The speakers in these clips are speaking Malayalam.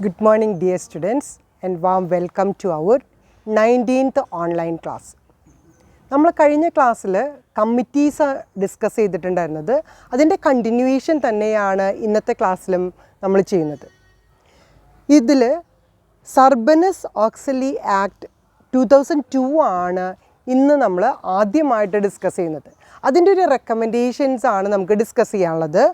Good morning dear students and warm welcome to our 19th online class. നമ്മൾ കഴിഞ്ഞ ക്ലാസ്സിൽ കമ്മിറ്റീസ് ഡിസ്കസ് ചെയ്തിട്ടുണ്ടായിരുന്നത് അതിൻ്റെ കണ്ടിന്യൂവേഷൻ തന്നെയാണ് ഇന്നത്തെ ക്ലാസ്സിലും നമ്മൾ ചെയ്യുന്നത്. ഇതിൽ സർബനസ് ഓക്സിലി ആക്ട് 2002 ആണ് ഇന്ന് നമ്മൾ ആദ്യമായിട്ട് ഡിസ്കസ് ചെയ്യുന്നത്. അതിൻ്റെ ഒരു റെക്കമെൻഡേഷൻസ് ആണ് നമുക്ക് ഡിസ്കസ് ചെയ്യാനുള്ളത്.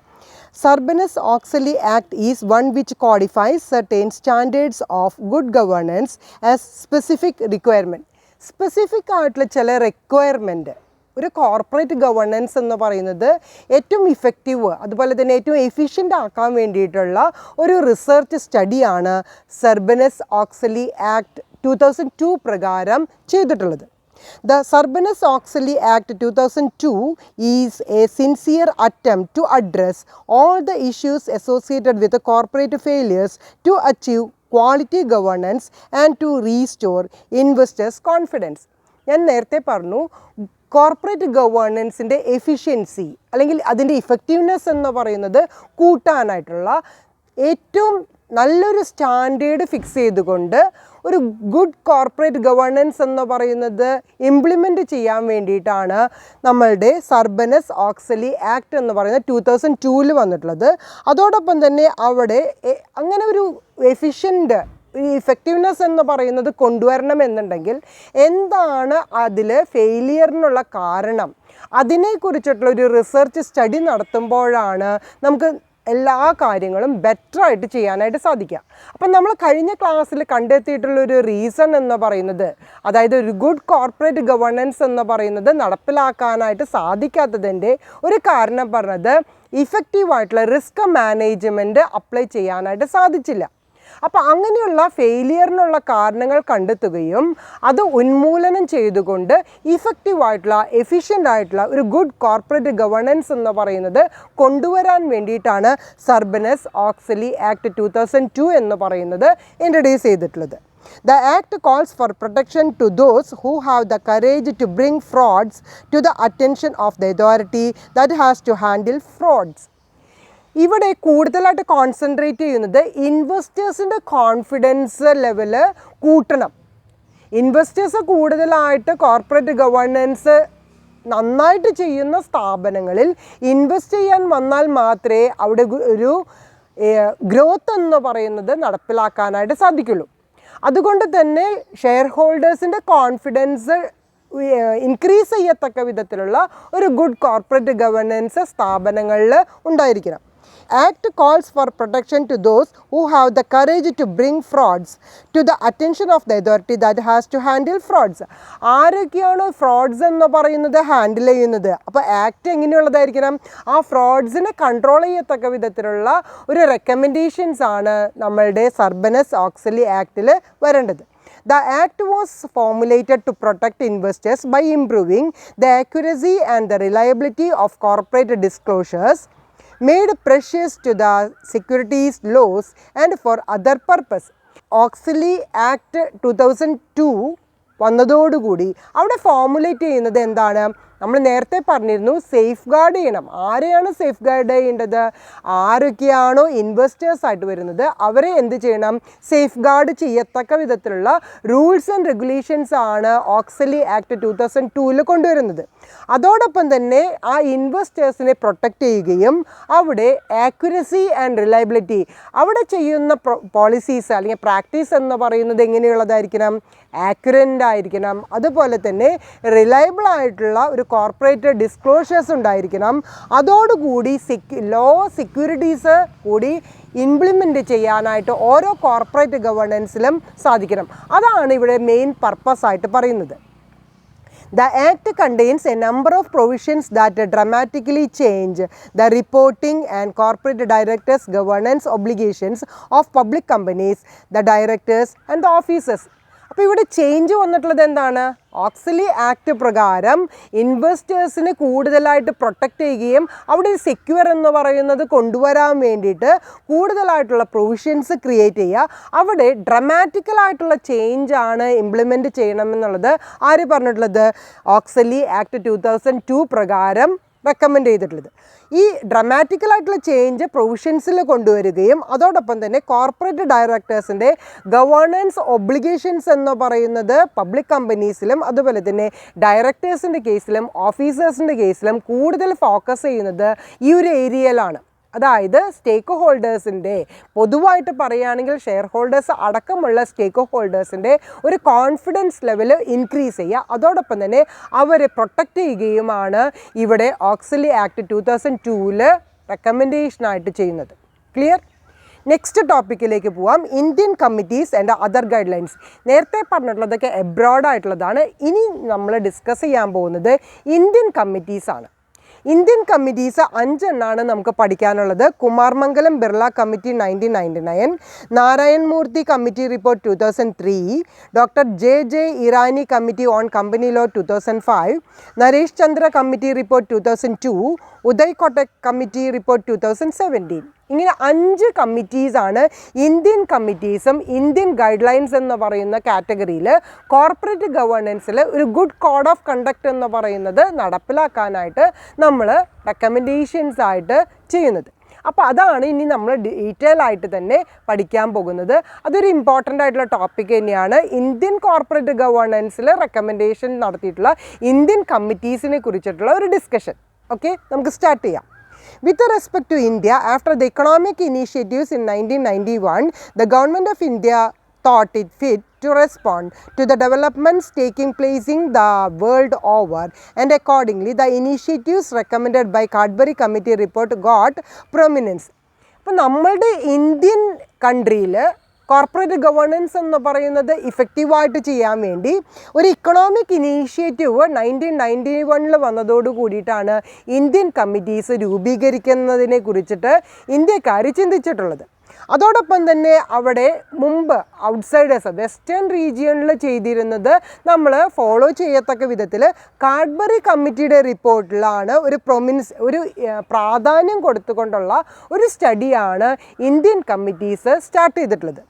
Sarbanes-Oxley Act is one which codifies certain standards of good governance as specific requirement. Specific ആയിട്ടുള്ള ചില റിക്വയർമെൻറ്റ് ഒരു കോർപ്പറേറ്റ് ഗവേണൻസ് എന്ന് പറയുന്നത് ഏറ്റവും ഇഫക്റ്റീവ് അതുപോലെ തന്നെ ഏറ്റവും എഫിഷ്യൻ്റ് ആക്കാൻ വേണ്ടിയിട്ടുള്ള ഒരു റിസർച്ച് സ്റ്റഡിയാണ് സർബനസ്-ഓക്സ്ലി ആക്ട് 2002 പ്രകാരം ചെയ്തിട്ടുള്ളത്. The Sarbanes-Oxley Act 2002 is a sincere attempt to address all the issues associated with the corporate failures to achieve quality governance and to restore investors' confidence. ഞാൻ നേരത്തെ പറഞ്ഞു കോർപ്പറേറ്റ് ഗവേണൻസിൻ്റെ എഫിഷ്യൻസി അല്ലെങ്കിൽ അതിൻ്റെ ഇഫക്റ്റീവ്നെസ് എന്ന് പറയുന്നത് കൂട്ടാനായിട്ടുള്ള ഏറ്റവും നല്ലൊരു സ്റ്റാൻഡേർഡ് ഫിക്സ് ചെയ്തുകൊണ്ട് ഒരു ഗുഡ് കോർപ്പറേറ്റ് ഗവേണൻസ് എന്ന് പറയുന്നത് ഇംപ്ലിമെൻറ്റ് ചെയ്യാൻ വേണ്ടിയിട്ടാണ് നമ്മളുടെ സർബനസ്-ഓക്സ്ലി ആക്ട് എന്ന് പറയുന്നത് 2002 വന്നിട്ടുള്ളത്. അതോടൊപ്പം തന്നെ അവിടെ അങ്ങനെ ഒരു എഫിഷ്യൻ്റ് ഇഫക്റ്റീവ്നെസ് എന്ന് പറയുന്നത് കൊണ്ടുവരണമെന്നുണ്ടെങ്കിൽ എന്താണ് അതിൽ ഫെയിലിയറിനുള്ള കാരണം, അതിനെക്കുറിച്ചിട്ടുള്ളൊരു റിസർച്ച് സ്റ്റഡി നടത്തുമ്പോഴാണ് നമുക്ക് എല്ലാ കാര്യങ്ങളും ബെറ്ററായിട്ട് ചെയ്യാനായിട്ട് സാധിക്കുക. അപ്പം നമ്മൾ കഴിഞ്ഞ ക്ലാസ്സിൽ കണ്ടെത്തിയിട്ടുള്ളൊരു റീസൺ എന്ന് പറയുന്നത്, അതായത് ഒരു ഗുഡ് കോർപ്പറേറ്റ് ഗവേണൻസ് എന്ന് പറയുന്നത് നടപ്പിലാക്കാനായിട്ട് സാധിക്കാത്തതിൻ്റെ ഒരു കാരണം പറഞ്ഞത് ഇഫക്റ്റീവായിട്ടുള്ള റിസ്ക് മാനേജ്മെൻറ്റ് അപ്ലൈ ചെയ്യാനായിട്ട് സാധിച്ചില്ല. അപ്പോൾ അങ്ങനെയുള്ള ഫെയിലിയറിനുള്ള കാരണങ്ങൾ കണ്ടെത്തുകയും അത് ഉന്മൂലനം ചെയ്തുകൊണ്ട് ഇഫക്റ്റീവായിട്ടുള്ള എഫിഷ്യൻ്റ് ആയിട്ടുള്ള ഒരു ഗുഡ് കോർപ്പറേറ്റ് ഗവേണൻസ് എന്ന് പറയുന്നത് കൊണ്ടുവരാൻ വേണ്ടിയിട്ടാണ് സർബനസ്-ഓക്സ്ലി ആക്ട് 2002 എന്ന് പറയുന്നത് ഇൻട്രൊഡ്യൂസ് ചെയ്തിട്ടുള്ളത്. The Act calls for protection to those who have the courage to bring frauds to the attention of the authority that has to handle frauds. ഇവിടെ കൂടുതലായിട്ട് കോൺസെൻട്രേറ്റ് ചെയ്യുന്നത് ഇൻവെസ്റ്റേഴ്സിൻ്റെ കോൺഫിഡൻസ് ലെവല് കൂട്ടണം. ഇൻവെസ്റ്റേഴ്സ് കൂടുതലായിട്ട് കോർപ്പറേറ്റ് ഗവേണൻസ് നന്നായിട്ട് ചെയ്യുന്ന സ്ഥാപനങ്ങളിൽ ഇൻവെസ്റ്റ് ചെയ്യാൻ വന്നാൽ മാത്രമേ അവിടെ ഒരു ഗ്രോത്ത് എന്ന് പറയുന്നത് നടപ്പിലാക്കാനായിട്ട് സാധിക്കുള്ളൂ. അതുകൊണ്ട് തന്നെ ഷെയർ ഹോൾഡേഴ്സിൻ്റെ കോൺഫിഡൻസ് ഇൻക്രീസ് ചെയ്യത്തക്ക വിധത്തിലുള്ള ഒരു ഗുഡ് കോർപ്പറേറ്റ് ഗവേണൻസ് സ്ഥാപനങ്ങളിൽ ഉണ്ടായിരിക്കണം. Act calls for protection to those who have the courage to bring frauds to the attention of the authority that has to handle frauds. ആരൊക്കെയാണ് ഫ്രോഡ്സ് എന്ന് പറയുന്നത് ഹാൻഡിൽ ചെയ്യുന്നത്? അപ്പോൾ ആക്ട് എങ്ങനെയുള്ളതായിരിക്കണം? ആ ഫ്രോഡ്സിനെ കൺട്രോൾ ചെയ്യത്തക്ക വിധത്തിലുള്ള ഒരു റെക്കമെൻഡേഷൻസ് ആണ് നമ്മളുടെ സർബനസ്-ഓക്സ്ലി ആക്ടിൽ വരേണ്ടത്. The Act was formulated to protect investors by improving the accuracy and the reliability of corporate disclosures made precious to the securities laws and for other purpose. Oxley act 2002 വന്നതോടുകൂടി അവിടെ ഫോർമുലേറ്റ് ചെയ്യുന്നത് എന്താണ്? നമ്മൾ നേരത്തെ പറഞ്ഞിരുന്നു സേഫ് ഗാർഡ് ചെയ്യണം. ആരെയാണ് സേഫ് ഗാർഡ് ചെയ്യേണ്ടത്? ആരൊക്കെയാണോ ഇൻവെസ്റ്റേഴ്സ് ആയിട്ട് വരുന്നത് അവരെ എന്ത് ചെയ്യണം? സേഫ് ഗാർഡ് ചെയ്യത്തക്ക വിധത്തിലുള്ള റൂൾസ് ആൻഡ് റെഗുലേഷൻസ് ആണ് ഓക്സ്ലി ആക്ട് 2002 കൊണ്ടുവരുന്നത്. അതോടൊപ്പം തന്നെ ആ ഇൻവെസ്റ്റേഴ്സിനെ പ്രൊട്ടക്റ്റ് ചെയ്യുകയും അവിടെ ആക്യുറസി ആൻഡ് റിലയബിലിറ്റി അവിടെ ചെയ്യുന്ന പോളിസീസ് അല്ലെങ്കിൽ പ്രാക്ടീസ് എന്ന് പറയുന്നത് എങ്ങനെയുള്ളതായിരിക്കണം? ആക്യുറൻ്റ് ആയിരിക്കണം. അതുപോലെ തന്നെ റിലയബിൾ ആയിട്ടുള്ള ഒരു കോർപ്പറേറ്റ് ഡിസ്ക്ലോഷേഴ്സ് ഉണ്ടായിരിക്കണം. അതോടുകൂടി ലോ സെക്യൂരിറ്റീസ് കൂടി ഇംപ്ലിമെൻറ്റ് ചെയ്യാനായിട്ട് ഓരോ കോർപ്പറേറ്റ് ഗവേണൻസിലും സാധിക്കണം. അതാണ് ഇവിടെ മെയിൻ പർപ്പസ് ആയിട്ട് പറയുന്നത്. The Act contains a number of provisions that dramatically change the reporting and corporate directors' governance obligations of public companies, the directors and the officers. അപ്പോൾ ഇവിടെ ചേഞ്ച് വന്നിട്ടുള്ളത് എന്താണ്? ഓക്സ്ലി ആക്ട് പ്രകാരം ഇൻവെസ്റ്റേഴ്സിനെ കൂടുതലായിട്ട് പ്രൊട്ടക്റ്റ് ചെയ്യുകയും അവിടെ സെക്യൂർ എന്ന് പറയുന്നത് കൊണ്ടുവരാൻ വേണ്ടിയിട്ട് കൂടുതലായിട്ടുള്ള പ്രൊവിഷൻസ് ക്രിയേറ്റ് ചെയ്യുക. അവിടെ ഡ്രമാറ്റിക്കലായിട്ടുള്ള ചേഞ്ചാണ് ഇംപ്ലിമെൻറ്റ് ചെയ്യണമെന്നുള്ളത് ആര് പറഞ്ഞിട്ടുള്ളത്? ഓക്സ്ലി ആക്ട് 2002 പ്രകാരം റെക്കമെൻഡ് ചെയ്തിട്ടുള്ളത്. ഈ ഡ്രമാറ്റിക്കലായിട്ടുള്ള ചേഞ്ച് പ്രൊവിഷൻസിൽ കൊണ്ടുവരികയും അതോടൊപ്പം തന്നെ കോർപ്പറേറ്റ് ഡയറക്ടേഴ്സിൻ്റെ ഗവേണൻസ് ഒബ്ലിഗേഷൻസ് എന്ന് പറയുന്നത് പബ്ലിക് കമ്പനീസിലും അതുപോലെ തന്നെ ഡയറക്ടേഴ്സിൻ്റെ കേസിലും ഓഫീസേഴ്സിൻ്റെ കേസിലും കൂടുതൽ ഫോക്കസ് ചെയ്യുന്നത് ഈ ഒരു ഏരിയയിലാണ്. അതായത് സ്റ്റേക്ക് ഹോൾഡേഴ്സിൻ്റെ, പൊതുവായിട്ട് പറയുകയാണെങ്കിൽ ഷെയർ ഹോൾഡേഴ്സ് അടക്കമുള്ള സ്റ്റേക്ക് ഹോൾഡേഴ്സിൻ്റെ ഒരു കോൺഫിഡൻസ് ലെവൽ ഇൻക്രീസ് ചെയ്യുക, അതോടൊപ്പം തന്നെ അവരെ പ്രൊട്ടക്റ്റ് ചെയ്യുകയുമാണ് ഇവിടെ ഓക്സിലി ആക്ട് 2002 റെക്കമെൻഡേഷനായിട്ട് ചെയ്യുന്നത്. ക്ലിയർ? നെക്സ്റ്റ് ടോപ്പിക്കിലേക്ക് പോവാം. Indian committees and other guide lines. നേരത്തെ പറഞ്ഞിട്ടുള്ളതൊക്കെ എബ്രോഡ് ആയിട്ടുള്ളതാണ്. ഇനി നമ്മൾ ഡിസ്കസ് ചെയ്യാൻ പോകുന്നത് ഇന്ത്യൻ കമ്മിറ്റീസാണ്. ഇന്ത്യൻ കമ്മിറ്റീസ് 5 എണ്ണമാണ് നമുക്ക് പഠിക്കാനുള്ളത്. Kumaramangalam Birla committee 1999, Narayan Murthy committee report 2003, doctor J Irani committee on company law 2005, Naresh Chandra committee report 2002, Uday Kotak committee report 2017. ഇങ്ങനെ 5 കമ്മിറ്റീസാണ് ഇന്ത്യൻ കമ്മിറ്റീസും ഇന്ത്യൻ ഗൈഡ് ലൈൻസ് എന്ന് പറയുന്ന കാറ്റഗറിയിൽ കോർപ്പറേറ്റ് ഗവേണൻസിൽ ഒരു ഗുഡ് കോഡ് ഓഫ് കണ്ടക്ട് എന്ന് പറയുന്നത് നടപ്പിലാക്കാനായിട്ട് നമ്മൾ റെക്കമെൻഡേഷൻസ് ആയിട്ട് ചെയ്യുന്നത്. അപ്പോൾ അതാണ് ഇനി നമ്മൾ ഡീറ്റെയിൽ ആയിട്ട് തന്നെ പഠിക്കാൻ പോകുന്നത്. അതൊരു ഇമ്പോർട്ടൻ്റ് ആയിട്ടുള്ള ടോപ്പിക് തന്നെയാണ്. ഇന്ത്യൻ കോർപ്പറേറ്റ് ഗവേണൻസിൽ റെക്കമെൻഡേഷൻ നടത്തിയിട്ടുള്ള ഇന്ത്യൻ കമ്മിറ്റീസിനെ കുറിച്ചിട്ടുള്ള ഒരു ഡിസ്കഷൻ. ഓക്കെ, നമുക്ക് സ്റ്റാർട്ട് ചെയ്യാം. With respect to India, after the economic initiatives in 1991, the government of India thought it fit to respond to the developments taking place in the world over, and accordingly the initiatives recommended by Cadbury Committee report got prominence. അപ്പോൾ നമ്മളുടെ ഇന്ത്യൻ കൺട്രിയിൽ കോർപ്പറേറ്റ് ഗവേണൻസ് എന്ന് പറയുന്നത് ഇഫക്റ്റീവായിട്ട് ചെയ്യാൻ വേണ്ടി ഒരു ഇക്കണോമിക് ഇനീഷ്യേറ്റീവ് 1991 വന്നതോടു കൂടിയിട്ടാണ് ഇന്ത്യൻ കമ്മിറ്റീസ് രൂപീകരിക്കുന്നതിനെ കുറിച്ചിട്ട് ഇന്ത്യക്കാർ ചിന്തിച്ചിട്ടുള്ളത്. അതോടൊപ്പം തന്നെ അവിടെ മുമ്പ് ഔട്ട്സൈഡേഴ്സ് വെസ്റ്റേൺ റീജിയണിൽ ചെയ്തിരുന്നത് നമ്മൾ ഫോളോ ചെയ്യത്തക്ക വിധത്തിൽ കാഡ്ബറി കമ്മിറ്റിയുടെ റിപ്പോർട്ടിലാണ് ഒരു പ്രാധാന്യം കൊടുത്തുകൊണ്ടുള്ള ഒരു സ്റ്റഡിയാണ് ഇന്ത്യൻ കമ്മിറ്റീസ് സ്റ്റാർട്ട് ചെയ്തിട്ടുള്ളത്.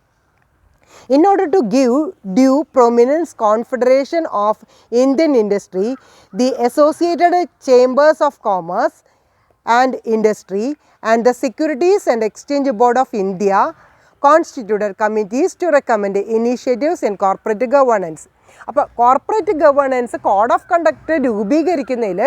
In order to give due prominence Confederation of Indian Industry, the Associated Chambers of Commerce and Industry and the Securities and Exchange Board of India constituted committees to recommend initiatives in corporate governance. അപ്പോൾ corporate governance code of conduct രൂപീകരിക്കുന്നതിൽ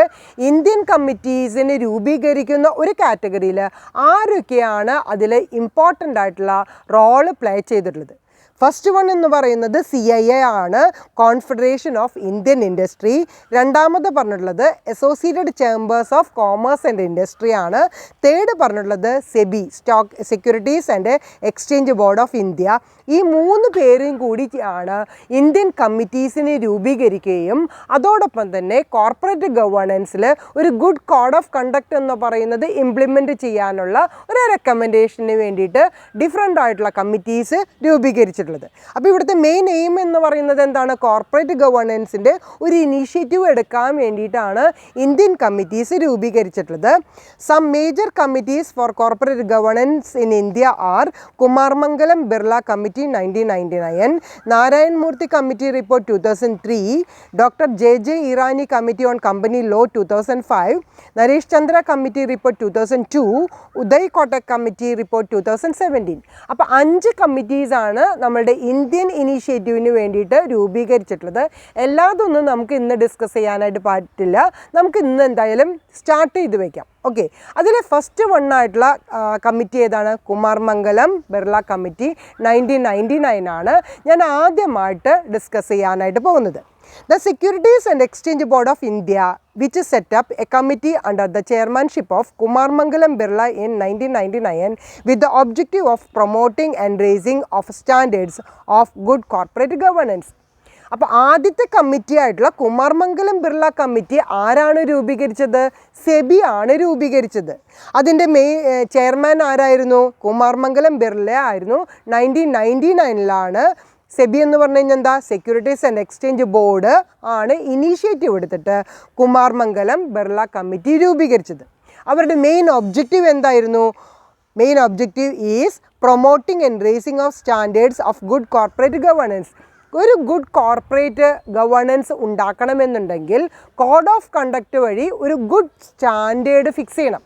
ഇന്ത്യൻ കമ്മിറ്റീസിന് രൂപീകരിക്കുന്ന ഒരു കാറ്റഗറിയിൽ ആരൊക്കെയാണ് അതിൽ ഇമ്പോർട്ടൻ്റ് ആയിട്ടുള്ള റോള് പ്ലേ ചെയ്തിട്ടുള്ളത്? ഫസ്റ്റ് വൺ എന്ന് പറയുന്നത് CII ആണ്, കോൺഫെഡറേഷൻ ഓഫ് ഇന്ത്യൻ ഇൻഡസ്ട്രി. രണ്ടാമത് പറഞ്ഞിട്ടുള്ളത് associated chambers of commerce and industry ആണ്. തേർഡ് പറഞ്ഞിട്ടുള്ളത് SEBI, stock securities and exchange board of India. ഈ 3 പേരും കൂടിയാണ് ഇന്ത്യൻ കമ്മിറ്റീസിനെ രൂപീകരിക്കുകയും അതോടൊപ്പം തന്നെ കോർപ്പറേറ്റ് ഗവേണൻസിൽ ഒരു ഗുഡ് കോഡ് ഓഫ് കണ്ടക്ട് എന്ന് പറയുന്നത് ഇംപ്ലിമെൻറ്റ് ചെയ്യാനുള്ള ഒരു റെക്കമെൻഡേഷന് വേണ്ടിയിട്ട് ഡിഫറെൻ്റ് ആയിട്ടുള്ള കമ്മിറ്റീസ് രൂപീകരിച്ചിട്ടുള്ളത്. അപ്പോൾ ഇവിടുത്തെ മെയിൻ എയിം എന്ന് പറയുന്നത് എന്താണ്? കോർപ്പറേറ്റ് ഗവേണൻസിൻ്റെ ഒരു ഇനീഷ്യേറ്റീവ് എടുക്കാൻ വേണ്ടിയിട്ടാണ് ഇന്ത്യൻ കമ്മിറ്റീസ് രൂപീകരിച്ചിട്ടുള്ളത്. Some major committees for corporate governance in India are Kumaramangalam Birla committee 1999, Narayan Murthy committee report 2003, doctor J Irani committee on company law 2005, Naresh Chandra committee report 2002, Uday Kotak committee report 2017. അപ്പോൾ 5 കമ്മിറ്റീസാണ് നമ്മളുടെ ഇന്ത്യൻ ഇനീഷ്യേറ്റീവിന് വേണ്ടിയിട്ട് രൂപീകരിച്ചിട്ടുള്ളത്. എല്ലാതൊന്നും നമുക്ക് ഇന്ന് ഡിസ്കസ് ചെയ്യാനായിട്ട് പറ്റില്ല. നമുക്ക് ഇന്ന് എന്തായാലും സ്റ്റാർട്ട് ചെയ്ത് വയ്ക്കാം. ഓക്കെ, അതിൽ ഫസ്റ്റ് വണ്ണായിട്ടുള്ള കമ്മിറ്റി ഏതാണ്? കുമാർമംഗലം ബിർള കമ്മിറ്റി 1999 ആണ് ഞാൻ ആദ്യമായിട്ട് ഡിസ്കസ് ചെയ്യാനായിട്ട് പോകുന്നത്. The Securities and Exchange Board of India, which set up a committee under the chairmanship of Kumarmangalam Birla in 1999 with the objective of promoting and raising of standards of good corporate governance. അപ്പോൾ ആദ്യത്തെ കമ്മിറ്റി ആയിട്ടുള്ള കുമാർമംഗലം ബിർള കമ്മിറ്റി ആരാണ് രൂപീകരിച്ചത്? സെബി ആണ് രൂപീകരിച്ചത്. അതിൻ്റെ ചെയർമാൻ ആരായിരുന്നു? കുമാർമംഗലം ബിർള ആയിരുന്നു. 1999 സെബി എന്ന് പറഞ്ഞു കഴിഞ്ഞാൽ എന്താ? സെക്യൂരിറ്റീസ് ആൻഡ് എക്സ്ചേഞ്ച് ബോർഡ് ആണ് ഇനീഷ്യേറ്റീവ് എടുത്തിട്ട് കുമാർമംഗലം ബിർള കമ്മിറ്റി രൂപീകരിച്ചത്. അവരുടെ മെയിൻ ഒബ്ജക്റ്റീവ് എന്തായിരുന്നു? Main objective is promoting and raising of standards of good corporate governance. ഒരു ഗുഡ് കോർപ്പറേറ്റ് ഗവേണൻസ് ഉണ്ടാക്കണമെന്നുണ്ടെങ്കിൽ കോഡ് ഓഫ് കണ്ടക്റ്റ് വഴി ഒരു ഗുഡ് സ്റ്റാൻഡേർഡ് ഫിക്സ് ചെയ്യണം.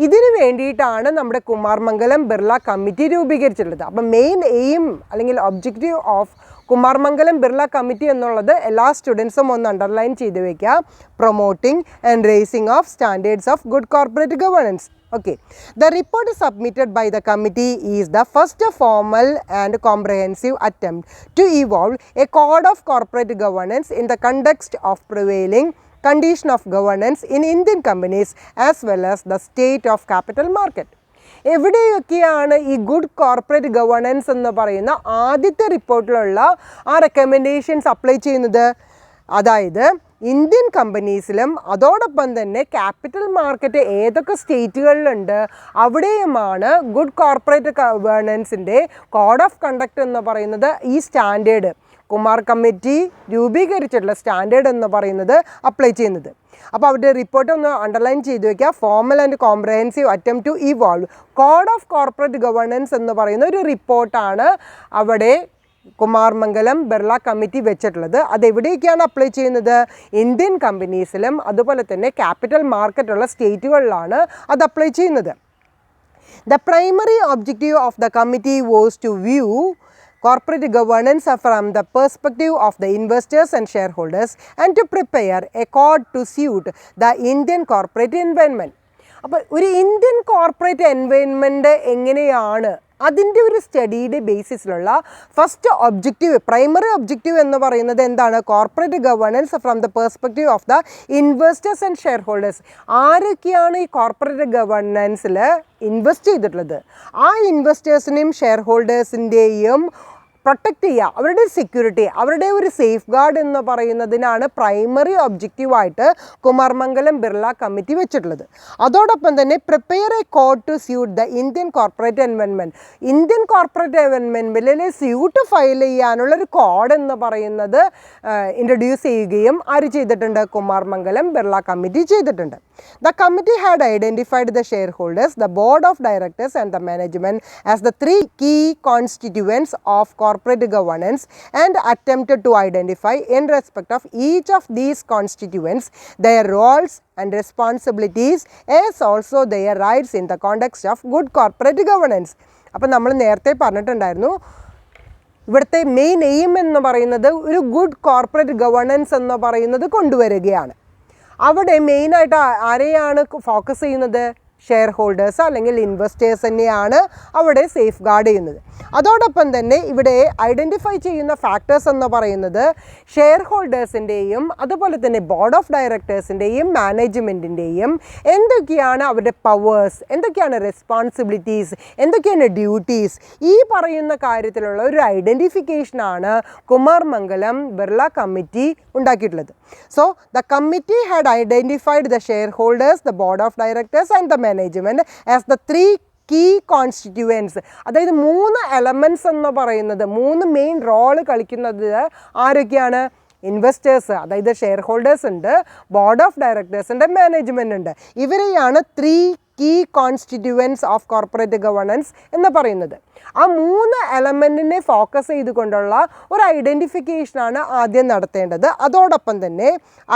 ഇതിനു വേണ്ടിയിട്ടാണ് നമ്മുടെ കുമാർമംഗലം ബിർള കമ്മിറ്റി രൂപീകരിച്ചിട്ടുള്ളത്. അപ്പം മെയിൻ എയിം അല്ലെങ്കിൽ ഒബ്ജക്റ്റീവ് ഓഫ് കുമാർമംഗലം ബിർള കമ്മിറ്റി എന്നുള്ളത് എല്ലാ സ്റ്റുഡൻസും ഒന്ന് അണ്ടർലൈൻ ചെയ്ത് വയ്ക്കുക. Promoting and raising of standards of good corporate governance. Okay. The report submitted by the committee is the first formal and comprehensive attempt to evolve a code of corporate governance in the context of prevailing condition of governance in Indian companies as well as the state of capital market. എവിടെയൊക്കെയാണ് ഈ ഗുഡ് കോർപ്പറേറ്റ് ഗവേണൻസ് എന്ന് പറയുന്ന ആദ്യത്തെ റിപ്പോർട്ടിലുള്ള ആ റെക്കമെൻഡേഷൻസ് അപ്ലൈ ചെയ്യുന്നത്? അതായത് ഇന്ത്യൻ കമ്പനീസിലും അതോടൊപ്പം തന്നെ ക്യാപിറ്റൽ മാർക്കറ്റ് ഏതൊക്കെ സ്റ്റേറ്റുകളിലുണ്ട് അവിടെയുമാണ് ഗുഡ് കോർപ്പറേറ്റ് ഗവേണൻസിൻ്റെ കോഡ് ഓഫ് കണ്ടക്റ്റ് എന്ന് പറയുന്നത് ഈ സ്റ്റാൻഡേർഡ് കുമാർ കമ്മിറ്റി രൂപീകരിച്ചിട്ടുള്ള സ്റ്റാൻഡേർഡ് എന്ന് പറയുന്നത് അപ്ലൈ ചെയ്യുന്നത്. അപ്പോൾ അവരുടെ റിപ്പോർട്ട് ഒന്ന് അണ്ടർലൈൻ ചെയ്ത് വയ്ക്കുക. Formal and comprehensive attempt to evolve code of corporate governance എന്ന് പറയുന്ന ഒരു റിപ്പോർട്ടാണ് അവിടെ കുമാർമംഗലം ബിർള കമ്മിറ്റി വെച്ചിട്ടുള്ളത്. അതെവിടേക്കാണ് അപ്ലൈ ചെയ്യുന്നത്? ഇന്ത്യൻ കമ്പനീസിലും അതുപോലെ തന്നെ ക്യാപിറ്റൽ മാർക്കറ്റുള്ള സ്റ്റേറ്റുകളിലാണ് അത് അപ്ലൈ ചെയ്യുന്നത്. The primary objective of the committee was to view corporate governance from the perspective of the investors and shareholders and to prepare a code to suit the Indian corporate environment. അപ്പോൾ ഒരു ഇന്ത്യൻ കോർപ്പറേറ്റ് എൻവയൺമെൻറ്റ് എങ്ങനെയാണ് അതിൻ്റെ ഒരു സ്റ്റഡിയുടെ ബേസിസിലുള്ള ഫസ്റ്റ് ഒബ്ജക്റ്റീവ്, പ്രൈമറി ഒബ്ജക്റ്റീവ് എന്ന് പറയുന്നത് എന്താണ്? Corporate governance from the perspective of the investors and share holders. ആരൊക്കെയാണ് ഈ കോർപ്പറേറ്റ് ഗവേണൻസിൽ ഇൻവെസ്റ്റ് ചെയ്തിട്ടുള്ളത്? ആ ഇൻവെസ്റ്റേഴ്സിനെയും ഷെയർ ഹോൾഡേഴ്സിൻ്റെയും പ്രൊട്ടക്റ്റ് ചെയ്യുക, അവരുടെ സെക്യൂരിറ്റി, അവരുടെ ഒരു സേഫ് ഗാർഡ് എന്ന് പറയുന്നതിനാണ് പ്രൈമറി ഒബ്ജക്റ്റീവായിട്ട് കുമാർമംഗലം ബിർള കമ്മിറ്റി വെച്ചിട്ടുള്ളത്. അതോടൊപ്പം തന്നെ prepare a code to suit the Indian corporate environment. Indian corporate എൻവയൺമെൻറ്റിൽ സ്യൂട്ട് ഫയൽ ചെയ്യാനുള്ളൊരു കോഡ് എന്ന് പറയുന്നത് ഇൻട്രൊഡ്യൂസ് ചെയ്യുകയും ആര് ചെയ്തിട്ടുണ്ട്? കുമാർമംഗലം ബിർള കമ്മിറ്റി ചെയ്തിട്ടുണ്ട്. The committee had identified the shareholders, the board of directors and the management as the three key constituents of corporate governance and attempted to identify in respect of each of these constituents their roles and responsibilities as also their rights in the context of good corporate governance. അപ്പോൾ നമ്മൾ നേരത്തെ പറഞ്ഞിട്ടുണ്ടായിരുന്നു ഇവിടുത്തെ മെയിൻ എയിം എന്ന് പറയുന്നത് ഒരു ഗുഡ് കോർപ്പറേറ്റ് ഗവേണൻസ് എന്ന് പറയുന്നത് കൊണ്ടുവരികയാണ്. അവിടെ മെയിനായിട്ട് ആരെയാണ് ഫോക്കസ് ചെയ്യുന്നത്? ഷെയർ ഹോൾഡേഴ്സ് അല്ലെങ്കിൽ ഇൻവെസ്റ്റേഴ്സ് തന്നെയാണ് അവിടെ സേഫ് ഗാർഡ് ചെയ്യുന്നത്. അതോടൊപ്പം തന്നെ ഇവിടെ ഐഡൻറ്റിഫൈ ചെയ്യുന്ന ഫാക്ടേഴ്സ് എന്ന് പറയുന്നത് ഷെയർ ഹോൾഡേഴ്സിൻ്റെയും അതുപോലെ തന്നെ ബോർഡ് ഓഫ് ഡയറക്ടേഴ്സിൻ്റെയും മാനേജ്മെൻറ്റിൻ്റെയും എന്തൊക്കെയാണ് അവരുടെ പവേഴ്സ്, എന്തൊക്കെയാണ് റെസ്പോൺസിബിലിറ്റീസ്, എന്തൊക്കെയാണ് ഡ്യൂട്ടീസ്, ഈ പറയുന്ന കാര്യത്തിലുള്ള ഒരു ഐഡൻറ്റിഫിക്കേഷനാണ് കുമാർമംഗലം ബിർള കമ്മിറ്റി ഉണ്ടാക്കിയിട്ടുള്ളത്. So the committee had identified the shareholders, the board of directors and the management as the three key constituents. അതായത് 3 എലമെൻറ്റ്സ് എന്ന് പറയുന്നത്, 3 മെയിൻ റോള് കളിക്കുന്നത് ആരൊക്കെയാണ്? ഇൻവെസ്റ്റേഴ്സ്, അതായത് ഷെയർ ഹോൾഡേഴ്സ് ഉണ്ട്, ബോർഡ് ഓഫ് ഡയറക്ടേഴ്സ് ഉണ്ട്, മാനേജ്മെൻറ്റ് ഉണ്ട്. ഇവരെയാണ് 3 key constituents of corporate governance എന്ന് പറയുന്നത്. ആ 3 എലമെൻറ്റിനെ ഫോക്കസ് ചെയ്തുകൊണ്ടുള്ള ഒരു ഐഡൻറ്റിഫിക്കേഷനാണ് ആദ്യം നടത്തേണ്ടത്. അതോടൊപ്പം തന്നെ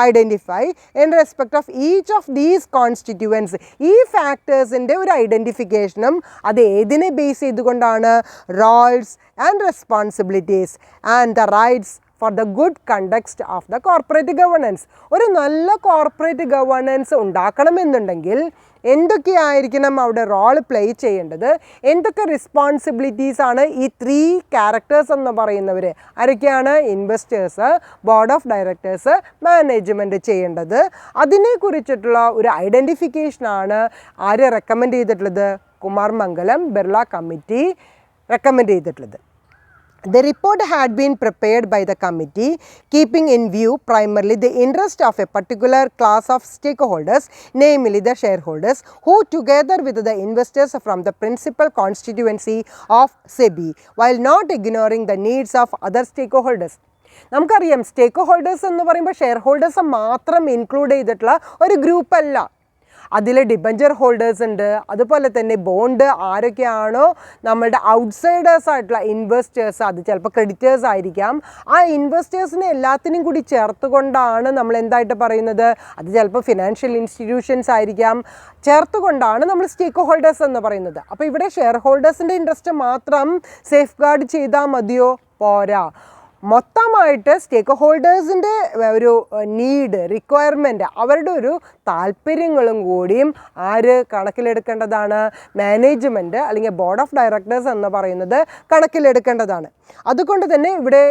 identify in respect of each of these constituents, ഈ ഫാക്ടേഴ്സിൻ്റെ ഒരു ഐഡൻറ്റിഫിക്കേഷനും അത് ഏതിനെ ബേസ് ചെയ്തുകൊണ്ടാണ്? Roles and responsibilities and the rights for the good context of the corporate governance. ഒരു നല്ല കോർപ്പറേറ്റ് ഗവേണൻസ് ഉണ്ടാക്കണമെന്നുണ്ടെങ്കിൽ എന്തൊക്കെയായിരിക്കണം അവിടെ റോൾ പ്ലേ ചെയ്യേണ്ടത്, എന്തൊക്കെ റെസ്പോൺസിബിലിറ്റീസാണ് ഈ 3 ക്യാരക്ടേഴ്സ് എന്ന് പറയുന്നവർ ആരൊക്കെയാണ്? Investors, board of directors, management ചെയ്യേണ്ടത്. അതിനെക്കുറിച്ചിട്ടുള്ള ഒരു ഐഡൻറ്റിഫിക്കേഷനാണ് ആര് റെക്കമെൻഡ് ചെയ്തിട്ടുള്ളത്? കുമാർമംഗലം ബിർള കമ്മിറ്റി റെക്കമെൻഡ് ചെയ്തിട്ടുള്ളത്. The report had been prepared by the committee keeping in view primarily the interest of a particular class of stakeholders, namely the shareholders, who together with the investors from the principal constituency of SEBI, while not ignoring the needs of other stakeholders. നമുക്കറിയാം സ്റ്റേക്ക് ഹോൾഡേഴ്സ് എന്ന് പറയുമ്പോൾ ഷെയർ ഹോൾഡേഴ്സ് മാത്രം ഇൻക്ലൂഡ് ചെയ്തിട്ടുള്ള ഒരു ഗ്രൂപ്പല്ല. അതിൽ ഡിബഞ്ചർ ഹോൾഡേഴ്സ് ഉണ്ട്, അതുപോലെ തന്നെ ബോണ്ട് ആരൊക്കെയാണോ നമ്മളുടെ ഔട്ട്സൈഡേഴ്സ് ആയിട്ടുള്ള ഇൻവെസ്റ്റേഴ്സ്, അത് ചിലപ്പോൾ ക്രെഡിറ്റേഴ്സ് ആയിരിക്കാം, ആ ഇൻവെസ്റ്റേഴ്സിനെ എല്ലാത്തിനും കൂടി ചേർത്തുകൊണ്ടാണ് നമ്മൾ എന്തായിട്ട് പറയുന്നത്, അത് ചിലപ്പോൾ ഫിനാൻഷ്യൽ ഇൻസ്റ്റിറ്റ്യൂഷൻസ് ആയിരിക്കാം, ചേർത്തുകൊണ്ടാണ് നമ്മൾ സ്റ്റേക്ക് ഹോൾഡേഴ്സ് എന്ന് പറയുന്നത്. അപ്പോൾ ഇവിടെ ഷെയർ ഹോൾഡേഴ്സിൻ്റെ ഇൻട്രസ്റ്റ് മാത്രം സേഫ് ഗാർഡ് ചെയ്താൽ മതിയോ? പോരാ. മൊത്തമായിട്ട് സ്റ്റേക്ക് ഹോൾഡേഴ്സിൻ്റെ ഒരു നീഡ്, റിക്വയർമെൻറ്റ്, അവരുടെ ഒരു താല്പര്യങ്ങളും കൂടിയും ആര് കണക്കിലെടുക്കേണ്ടതാണ്? മാനേജ്മെൻറ്റ് അല്ലെങ്കിൽ ബോർഡ് ഓഫ് ഡയറക്ടേഴ്സ് എന്ന് പറയുന്നത് കണക്കിലെടുക്കേണ്ടതാണ്. അതുകൊണ്ട് തന്നെ ഇവിടെ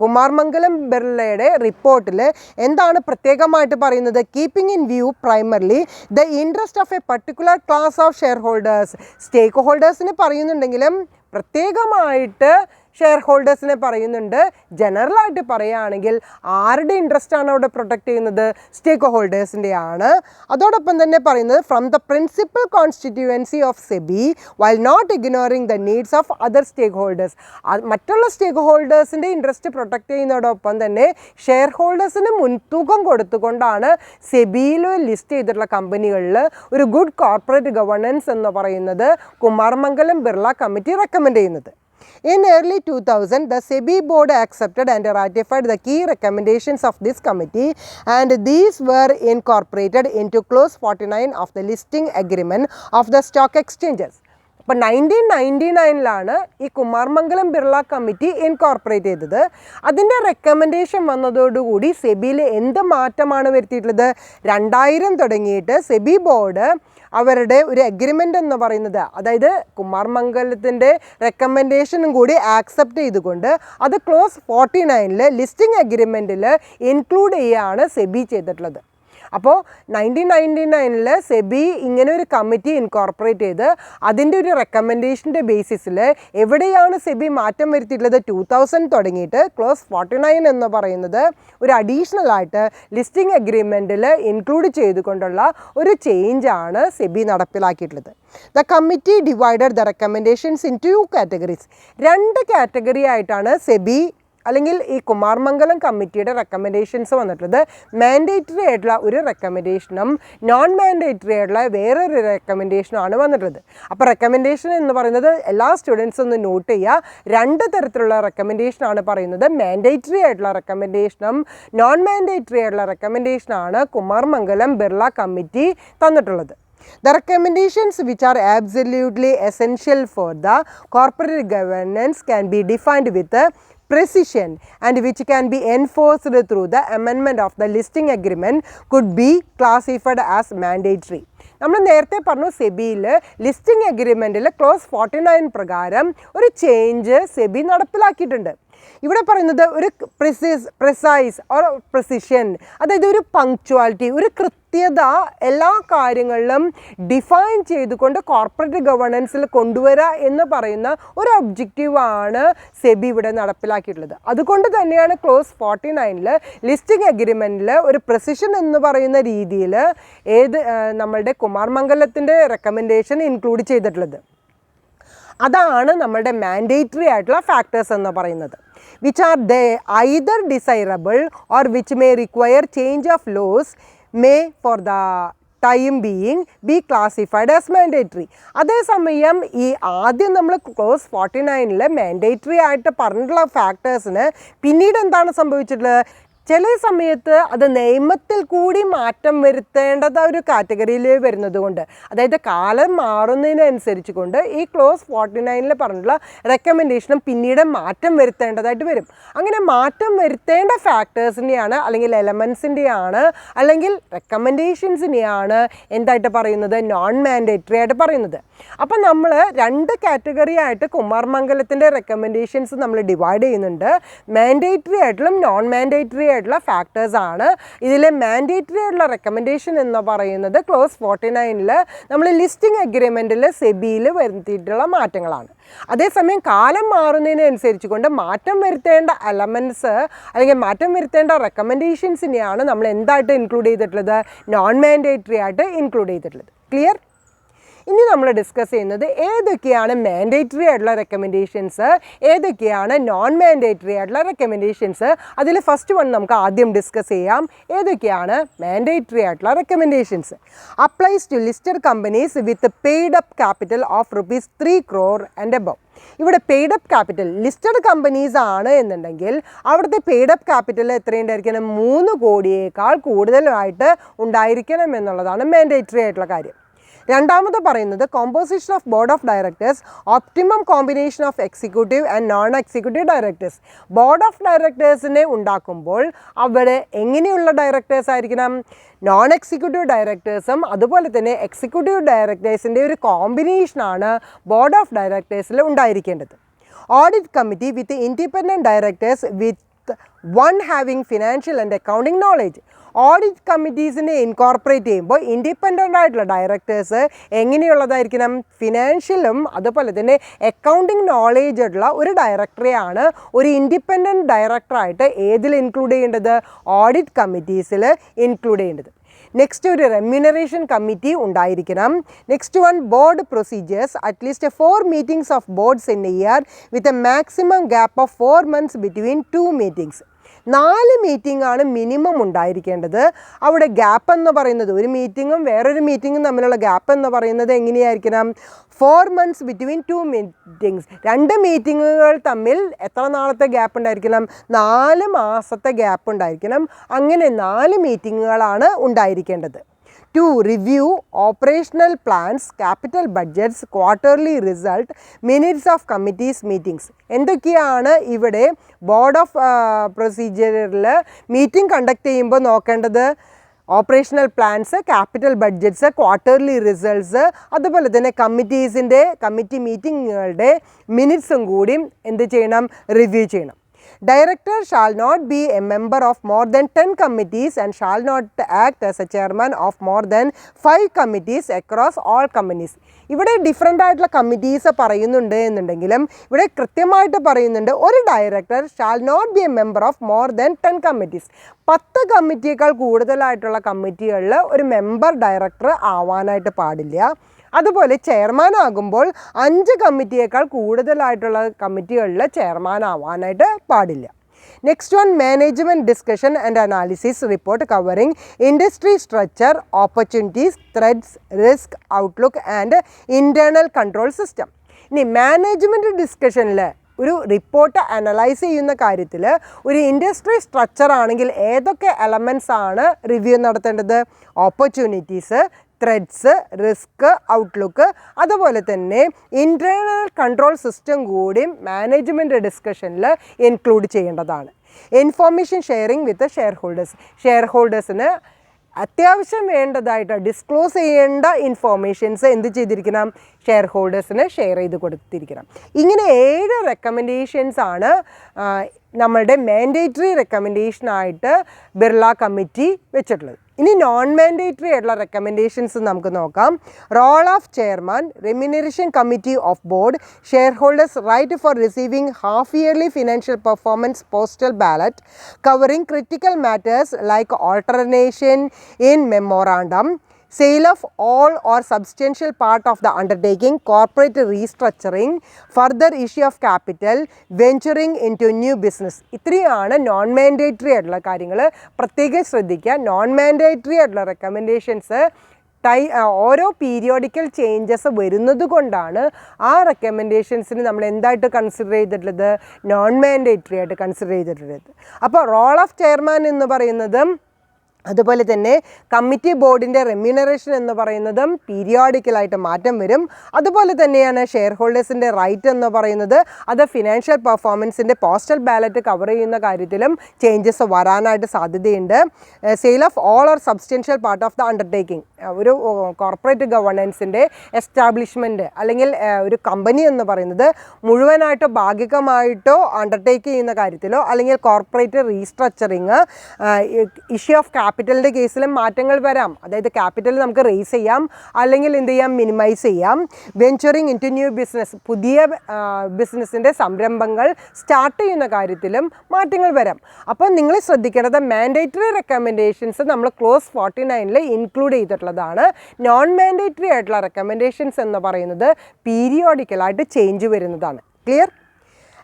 കുമാർ മംഗലം ബിർളയുടെ റിപ്പോർട്ടിൽ എന്താണ് പ്രത്യേകമായിട്ട് പറയുന്നത്? Keeping in view primarily the interest of a particular class of shareholders. Stake ഹോൾഡേഴ്സിന് പറയുന്നുണ്ടെങ്കിലും പ്രത്യേകമായിട്ട് ഷെയർ ഹോൾഡേഴ്സിനെ പറയുന്നുണ്ട്. ജനറലായിട്ട് പറയുകയാണെങ്കിൽ ആരുടെ ഇൻട്രസ്റ്റ് ആണ് അവിടെ പ്രൊട്ടക്റ്റ് ചെയ്യുന്നത്? സ്റ്റേക്ക് ഹോൾഡേഴ്സിൻ്റെ ആണ്. അതോടൊപ്പം തന്നെ പറയുന്നത് from the principal constituency of SEBI while not ignoring the needs of other stakeholders. മറ്റുള്ള സ്റ്റേക്ക് ഹോൾഡേഴ്സിൻ്റെ ഇൻട്രസ്റ്റ് പ്രൊട്ടക്റ്റ് ചെയ്യുന്നതോടൊപ്പം തന്നെ ഷെയർ ഹോൾഡേഴ്സിന് മുൻതൂക്കം കൊടുത്തുകൊണ്ടാണ് സെബിയിൽ ലിസ്റ്റ് ചെയ്തിട്ടുള്ള കമ്പനികളിൽ ഒരു ഗുഡ് കോർപ്പറേറ്റ് ഗവർണൻസ് എന്ന് പറയുന്നത് കുമാർ മംഗലം ബിർള കമ്മിറ്റി റെക്കമെൻഡ് ചെയ്യുന്നത്. In early 2000, the SEBI board accepted and ratified the key recommendations of this committee, and these were incorporated into Clause 49 of the listing agreement of the stock exchanges. അപ്പോൾ 1999 ഈ കുമാർ മംഗലം ബിർള കമ്മിറ്റി ഇൻകോർപ്പറേറ്റ് ചെയ്തത്. അതിൻ്റെ റെക്കമെൻഡേഷൻ വന്നതോടുകൂടി സെബിയിൽ എന്ത് മാറ്റമാണ് വരുത്തിയിട്ടുള്ളത്? 2000 തുടങ്ങിയിട്ട് സെബി ബോർഡ് അവരുടെ ഒരു എഗ്രിമെൻ്റ് എന്ന് പറയുന്നത്, അതായത് കുമാർ മംഗലത്തിൻ്റെ റെക്കമെൻഡേഷനും കൂടി ആക്സെപ്റ്റ് ചെയ്തുകൊണ്ട് അത് ക്ലോസ് 49 ലിസ്റ്റിംഗ് അഗ്രിമെൻറ്റിൽ ഇൻക്ലൂഡ് ചെയ്യുകയാണ് സെബി ചെയ്തിട്ടുള്ളത്. അപ്പോൾ 1999 സെബി ഇങ്ങനെ ഒരു കമ്മിറ്റി ഇൻകോർപ്പറേറ്റ് ചെയ്ത് അതിൻ്റെ ഒരു റെക്കമെൻഡേഷൻ്റെ ബേസിസിൽ എവിടെയാണ് സെബി മാറ്റം വരുത്തിയിട്ടുള്ളത്? 2000 തുടങ്ങിയിട്ട് ക്ലോസ് 49 എന്ന് പറയുന്നത് ഒരു അഡീഷണൽ ആയിട്ട് ലിസ്റ്റിംഗ് അഗ്രിമെൻറ്റിൽ ഇൻക്ലൂഡ് ചെയ്തുകൊണ്ടുള്ള ഒരു ചേഞ്ചാണ് സെബി നടപ്പിലാക്കിയിട്ടുള്ളത്. The committee divided the recommendations in 2 categories. 2 category ആയിട്ടാണ് സെബി അല്ലെങ്കിൽ ഈ കുമാർ മംഗലം കമ്മിറ്റിയുടെ റെക്കമെൻഡേഷൻസ് വന്നിട്ടുള്ളത്. മാൻഡേറ്ററി ആയിട്ടുള്ള ഒരു റെക്കമെൻഡേഷനും നോൺ മാൻഡേറ്ററി ആയിട്ടുള്ള വേറൊരു റെക്കമെൻഡേഷനുമാണ് വന്നിട്ടുള്ളത്. അപ്പോൾ റെക്കമെൻഡേഷൻ എന്ന് പറയുന്നത് എല്ലാ സ്റ്റുഡൻസും ഒന്ന് നോട്ട് ചെയ്യുക. 2 തരത്തിലുള്ള റെക്കമെൻഡേഷനാണ് പറയുന്നത്. മാൻഡേറ്ററി ആയിട്ടുള്ള റെക്കമെൻഡേഷനും നോൺ മാൻഡേറ്ററി ആയിട്ടുള്ള റെക്കമെൻഡേഷനാണ് കുമാർ മംഗലം ബിർള കമ്മിറ്റി തന്നിട്ടുള്ളത്. The recommendations which are absolutely essential for the corporate governance can be defined with precision and which can be enforced through the amendment of the listing agreement could be classified as mandatory. നമ്മൾ നേരത്തെ പറഞ്ഞു സെബിയിൽ ലിസ്റ്റിംഗ് അഗ്രിമെൻറ്റിൽ ക്ലോസ് 49 പ്രകാരം ഒരു ചേഞ്ച് സെബി നടപ്പിലാക്കിയിട്ടുണ്ട്. ഇവിടെ പറയുന്നത് ഒരു പ്രിസൈസ് ഓർ പ്രിസിഷൻ, അതായത് ഒരു പങ്ക്ച്വാലിറ്റി, ഒരു കൃത്യത എല്ലാ കാര്യങ്ങളിലും ഡിഫൈൻ ചെയ്തുകൊണ്ട് കോർപ്പറേറ്റ് ഗവേണൻസിൽ കൊണ്ടുവരിക എന്ന് പറയുന്ന ഒരു ഒബ്ജക്റ്റീവാണ് സെബി ഇവിടെ നടപ്പിലാക്കിയിട്ടുള്ളത്. അതുകൊണ്ട് തന്നെയാണ് ക്ലോസ് 49 ലിസ്റ്റിംഗ് അഗ്രിമെൻറ്റിൽ ഒരു പ്രിസിഷൻ എന്ന് പറയുന്ന രീതിയിൽ നമ്മളുടെ കുമാർ മംഗലത്തിൻ്റെ റെക്കമെൻഡേഷൻ ഇൻക്ലൂഡ് ചെയ്തിട്ടുള്ളത്. അതാണ് നമ്മളുടെ മാൻഡേറ്ററി ആയിട്ടുള്ള ഫാക്ടേഴ്സ് എന്ന് പറയുന്നത്. which are they either desirable or which may require change of laws may for the time being be classified as mandatory. അതേസമയം ഈ ആദ്യം നമ്മൾ ക്ലോസ് 49 മാൻഡേറ്ററി ആയിട്ട് പറഞ്ഞിട്ടുള്ള ഫാക്ടേഴ്സിന് പിന്നീട് എന്താണ് സംഭവിച്ചിട്ടുള്ളത്? ചില സമയത്ത് അത് നിയമത്തിൽ കൂടി മാറ്റം വരുത്തേണ്ടത് ഒരു കാറ്റഗറിയിൽ വരുന്നത് കൊണ്ട്, അതായത് കാലം മാറുന്നതിനനുസരിച്ച് കൊണ്ട് ഈ ക്ലോസ് 49 പറഞ്ഞിട്ടുള്ള റെക്കമെൻഡേഷനും പിന്നീട് മാറ്റം വരുത്തേണ്ടതായിട്ട് വരും. അങ്ങനെ മാറ്റം വരുത്തേണ്ട ഫാക്ടേഴ്സിനെയാണ് അല്ലെങ്കിൽ എലമെൻസിൻ്റെയാണ് അല്ലെങ്കിൽ റെക്കമെൻഡേഷൻസിനെയാണ് എന്തായിട്ട് പറയുന്നത്? നോൺ മാൻഡേറ്ററി ആയിട്ട് പറയുന്നത്. അപ്പം നമ്മൾ 2 കാറ്റഗറി ആയിട്ട് കുമാർ മംഗലത്തിൻ്റെ റെക്കമെൻഡേഷൻസ് നമ്മൾ ഡിവൈഡ് ചെയ്യുന്നുണ്ട്. മാൻഡേറ്ററി ആയിട്ടുള്ള നോൺ മാൻഡേറ്ററി ആയിട്ടുള്ള ഫാക്ടേഴ്സ് ആണ്. ഇതിൽ മാൻഡേറ്ററി ആയിട്ടുള്ള റെക്കമെൻഡേഷൻ എന്ന് പറയുന്നത് ക്ലോസ് 49 നമ്മൾ ലിസ്റ്റിംഗ് അഗ്രിമെൻറ്റിൽ സെബിയിൽ വരുത്തിയിട്ടുള്ള മാറ്റങ്ങളാണ്. അതേസമയം കാലം മാറുന്നതിനനുസരിച്ച് കൊണ്ട് മാറ്റം വരുത്തേണ്ട എലമെൻറ്റ്സ് അല്ലെങ്കിൽ മാറ്റം വരുത്തേണ്ട റെക്കമെൻഡേഷൻസിനെയാണ് നമ്മൾ എന്തായിട്ട് ഇൻക്ലൂഡ് ചെയ്തിട്ടുള്ളത്? നോൺ മാൻഡേറ്ററി ആയിട്ട് ഇൻക്ലൂഡ് ചെയ്തിട്ടുള്ളത്. ക്ലിയർ? ഇനി നമ്മൾ ഡിസ്കസ് ചെയ്യുന്നത് ഏതൊക്കെയാണ് മാൻഡേറ്ററി ആയിട്ടുള്ള റെക്കമെൻഡേഷൻസ്, ഏതൊക്കെയാണ് നോൺ മാൻഡേറ്ററി ആയിട്ടുള്ള റെക്കമെൻഡേഷൻസ്. അതിൽ ഫസ്റ്റ് വൺ നമുക്ക് ആദ്യം ഡിസ്കസ് ചെയ്യാം. ഏതൊക്കെയാണ് മാൻഡേറ്ററി ആയിട്ടുള്ള recommendations? Applies to listed companies with paid up capital of ₹3 crore and above. ഇവിടെ paid up capital listed companies ആണ് എന്നുണ്ടെങ്കിൽ അവിടുത്തെ പെയ്ഡ് അപ്പ് ക്യാപിറ്റൽ എത്രയുണ്ടായിരിക്കണം? 3 കോടിയേക്കാൾ കൂടുതലായിട്ട് ഉണ്ടായിരിക്കണം എന്നുള്ളതാണ് മാൻഡേറ്ററി ആയിട്ടുള്ള കാര്യം. രണ്ടാമത് പറയുന്നത് composition of board of directors, optimum combination of executive and non executive directors. Board of ഡയറക്ടേഴ്സിനെ ഉണ്ടാക്കുമ്പോൾ അവിടെ എങ്ങനെയുള്ള ഡയറക്ടേഴ്സ് ആയിരിക്കണം? നോൺ എക്സിക്യൂട്ടീവ് ഡയറക്ടേഴ്സും അതുപോലെ തന്നെ എക്സിക്യൂട്ടീവ് ഡയറക്ടേഴ്സിൻ്റെ ഒരു കോമ്പിനേഷനാണ് ബോർഡ് ഓഫ് ഡയറക്ടേഴ്സിൽ ഉണ്ടായിരിക്കേണ്ടത്. Audit committee with independent directors with one having financial and accounting knowledge. Audit കമ്മിറ്റീസിനെ ഇൻകോർപ്പറേറ്റ് ചെയ്യുമ്പോൾ ഇൻഡിപെൻഡൻ്റ് ആയിട്ടുള്ള ഡയറക്ടേഴ്സ് എങ്ങനെയുള്ളതായിരിക്കണം? ഫിനാൻഷ്യലും അതുപോലെ തന്നെ അക്കൗണ്ടിങ് നോളേജ് ഉള്ള ഒരു ഡയറക്ടറെയാണ് ഒരു ഇൻഡിപെൻഡൻറ്റ് ഡയറക്ടറായിട്ട് ഏതിൽ ഇൻക്ലൂഡ് ചെയ്യേണ്ടത്? ഓഡിറ്റ് കമ്മിറ്റീസിൽ ഇൻക്ലൂഡ് ചെയ്യേണ്ടത്. നെക്സ്റ്റ് ഒരു റെമ്യൂണറേഷൻ കമ്മിറ്റി ഉണ്ടായിരിക്കണം. Next one board procedures, at least 4 meetings of boards in A year with a maximum gap of 4 months between 2 meetings. 4 meeting ആണ് മിനിമം ഉണ്ടായിരിക്കേണ്ടത്. അവിടെ ഗ്യാപ്പ് എന്ന് പറയുന്നത് ഒരു മീറ്റിങ്ങും വേറൊരു മീറ്റിങ്ങും തമ്മിലുള്ള ഗ്യാപ്പ് എന്ന് പറയുന്നത് എങ്ങനെയായിരിക്കണം? 4 months ബിറ്റ്വീൻ 2 meetings. 2 മീറ്റിങ്ങുകൾ തമ്മിൽ എത്ര നാളത്തെ ഗ്യാപ്പ് ഉണ്ടായിരിക്കണം? 4 മാസത്തെ ഗ്യാപ്പ് ഉണ്ടായിരിക്കണം. അങ്ങനെ 4 മീറ്റിങ്ങുകളാണ് ഉണ്ടായിരിക്കേണ്ടത്. To review operational plans, capital budgets, quarterly result, minutes of committees meetings. എന്തൊക്കെയാണ് ഇവിടെ ബോർഡ് ഓഫ് പ്രൊസീജിയറിൽ മീറ്റിംഗ് കണ്ടക്ട് ചെയ്യുമ്പോൾ നോക്കേണ്ടത്? Operational plans, capital budgets, quarterly results, അതുപോലെ തന്നെ കമ്മിറ്റി മീറ്റിങ്ങുകളുടെ മിനിറ്റ്സും കൂടി എന്ത് ചെയ്യണം? റിവ്യൂ ചെയ്യണം. Director shall not be a member of more than 10 committees and shall not act as a chairman of more than 5 committees across all companies. ഇവിടെ ഡിഫറെൻ്റ് ആയിട്ടുള്ള കമ്മിറ്റീസ് പറയുന്നുണ്ട് എന്നുണ്ടെങ്കിലും ഇവിടെ കൃത്യമായിട്ട് പറയുന്നുണ്ട് ഒരു director shall not be a member of more than 10 committees. 10 കമ്മിറ്റിയേക്കാൾ കൂടുതലായിട്ടുള്ള കമ്മിറ്റികളിൽ ഒരു മെമ്പർ ഡയറക്ടർ ആവാനായിട്ട് പാടില്ല. അതുപോലെ ചെയർമാൻ ആകുമ്പോൾ 5 കമ്മിറ്റിയേക്കാൾ കൂടുതലായിട്ടുള്ള കമ്മിറ്റികളിൽ ചെയർമാൻ ആവാനായിട്ട് പാടില്ല. Next one management discussion and analysis report covering industry structure, opportunities, threads, risk, outlook and internal control system. ഇനി മാനേജ്മെൻറ്റ് ഡിസ്കഷനിൽ ഒരു റിപ്പോർട്ട് അനലൈസ് ചെയ്യുന്ന കാര്യത്തിൽ ഒരു ഇൻഡസ്ട്രി സ്ട്രക്ചർ ആണെങ്കിൽ ഏതൊക്കെ എലമെൻറ്റ്സ് ആണ് റിവ്യൂ നടത്തേണ്ടത്? ഓപ്പർച്യൂണിറ്റീസ്, ത്രെഡ്സ്, റിസ്ക്, ഔട്ട്ലുക്ക്, അതുപോലെ തന്നെ ഇൻറ്റേർണൽ കൺട്രോൾ സിസ്റ്റം കൂടി മാനേജ്മെൻറ്റ് ഡിസ്കഷനിൽ ഇൻക്ലൂഡ് ചെയ്യേണ്ടതാണ്. ഇൻഫോർമേഷൻ ഷെയറിംഗ് വിത്ത് ഷെയർ ഹോൾഡേഴ്സിന് അത്യാവശ്യം വേണ്ടതായിട്ട് ഡിസ്ക്ലോസ് ചെയ്യേണ്ട ഇൻഫോർമേഷൻസ് എന്ത് ചെയ്തിരിക്കണം? ഷെയർ ഹോൾഡേഴ്സിന് ഷെയർ ചെയ്ത് കൊടുത്തിരിക്കണം. ഇങ്ങനെ 7 റെക്കമെൻഡേഷൻസ് ആണ് നമ്മളുടെ മാൻഡേറ്ററി റെക്കമെൻഡേഷനായിട്ട് ബിർള കമ്മിറ്റി വെച്ചിട്ടുള്ളത്. ഇനി നോൺ മാൻഡേറ്ററി ആയിട്ടുള്ള റെക്കമെൻഡേഷൻസ് നമുക്ക് നോക്കാം. Role of chairman, remuneration committee of board, shareholders right for receiving half yearly financial performance postal ballot covering critical matters like alternation in memorandum, sale of all or substantial part of the undertaking, corporate restructuring, further issue of capital, venturing into new business. ഇത്രയാണ് നോൺ മാൻഡേറ്ററി ആയിട്ടുള്ള കാര്യങ്ങൾ. പ്രത്യേകം ശ്രദ്ധിക്കുക, നോൺ മാൻഡേറ്ററി ആയിട്ടുള്ള റെക്കമെൻഡേഷൻസ് ഓരോ പീരിയോഡിക്കൽ ചേഞ്ചസ് വരുന്നത് കൊണ്ടാണ് ആ റെക്കമെൻഡേഷൻസിന് നമ്മൾ എന്തായിട്ട് കൺസിഡർ ചെയ്തിട്ടുള്ളത്? നോൺ മാൻഡേറ്ററി ആയിട്ട് കൺസിഡർ ചെയ്തിട്ടുള്ളത്. അപ്പോൾ റോൾ ഓഫ് ചെയർമാൻ എന്ന് പറയുന്നതും അതുപോലെ തന്നെ കമ്മിറ്റി ബോർഡിൻ്റെ റെമ്യൂണറേഷൻ എന്ന് പറയുന്നതും പീരിയോഡിക്കലായിട്ട് മാറ്റം വരും. അതുപോലെ തന്നെയാണ് ഷെയർ ഹോൾഡേഴ്സിൻ്റെ റൈറ്റ് എന്ന് പറയുന്നത്. അത് ഫിനാൻഷ്യൽ പെർഫോമൻസിൻ്റെ പോസ്റ്റൽ ബാലറ്റ് കവർ ചെയ്യുന്ന കാര്യത്തിലും ചേഞ്ചസ് വരാനായിട്ട് സാധ്യതയുണ്ട്. Sale of all or substantial part of the undertaking, ഒരു കോർപ്പറേറ്റ് ഗവേണൻസിൻ്റെ എസ്റ്റാബ്ലിഷ്മെൻറ്റ് അല്ലെങ്കിൽ ഒരു കമ്പനി എന്ന് പറയുന്നത് മുഴുവനായിട്ടോ ഭാഗികമായിട്ടോ അണ്ടർടേക്ക് ചെയ്യുന്ന കാര്യത്തിലോ അല്ലെങ്കിൽ കോർപ്പറേറ്റ് റീസ്ട്രക്ചറിങ്, ഇഷ്യൂ ഓഫ് ക്യാപിറ്റലിൻ്റെ കേസിലും മാറ്റങ്ങൾ വരാം. അതായത് ക്യാപിറ്റൽ നമുക്ക് റേസ് ചെയ്യാം, അല്ലെങ്കിൽ എന്ത് ചെയ്യാം, മിനിമൈസ് ചെയ്യാം. Venturing into new business, പുതിയ ബിസിനസ്സിൻ്റെ സംരംഭങ്ങൾ സ്റ്റാർട്ട് ചെയ്യുന്ന കാര്യത്തിലും മാറ്റങ്ങൾ വരാം. അപ്പോൾ നിങ്ങൾ ശ്രദ്ധിക്കേണ്ടത് മാൻഡേറ്ററി റെക്കമെൻഡേഷൻസ് നമ്മൾ ക്ലോസ് 49-ൽ ഇൻക്ലൂഡ് ചെയ്തിട്ടുള്ളതാണ്. നോൺ മാൻഡേറ്ററി ആയിട്ടുള്ള റെക്കമെൻഡേഷൻസ് എന്ന് പറയുന്നത് പീരിയോഡിക്കലായിട്ട് ചേഞ്ച് വരുന്നതാണ്. Clear?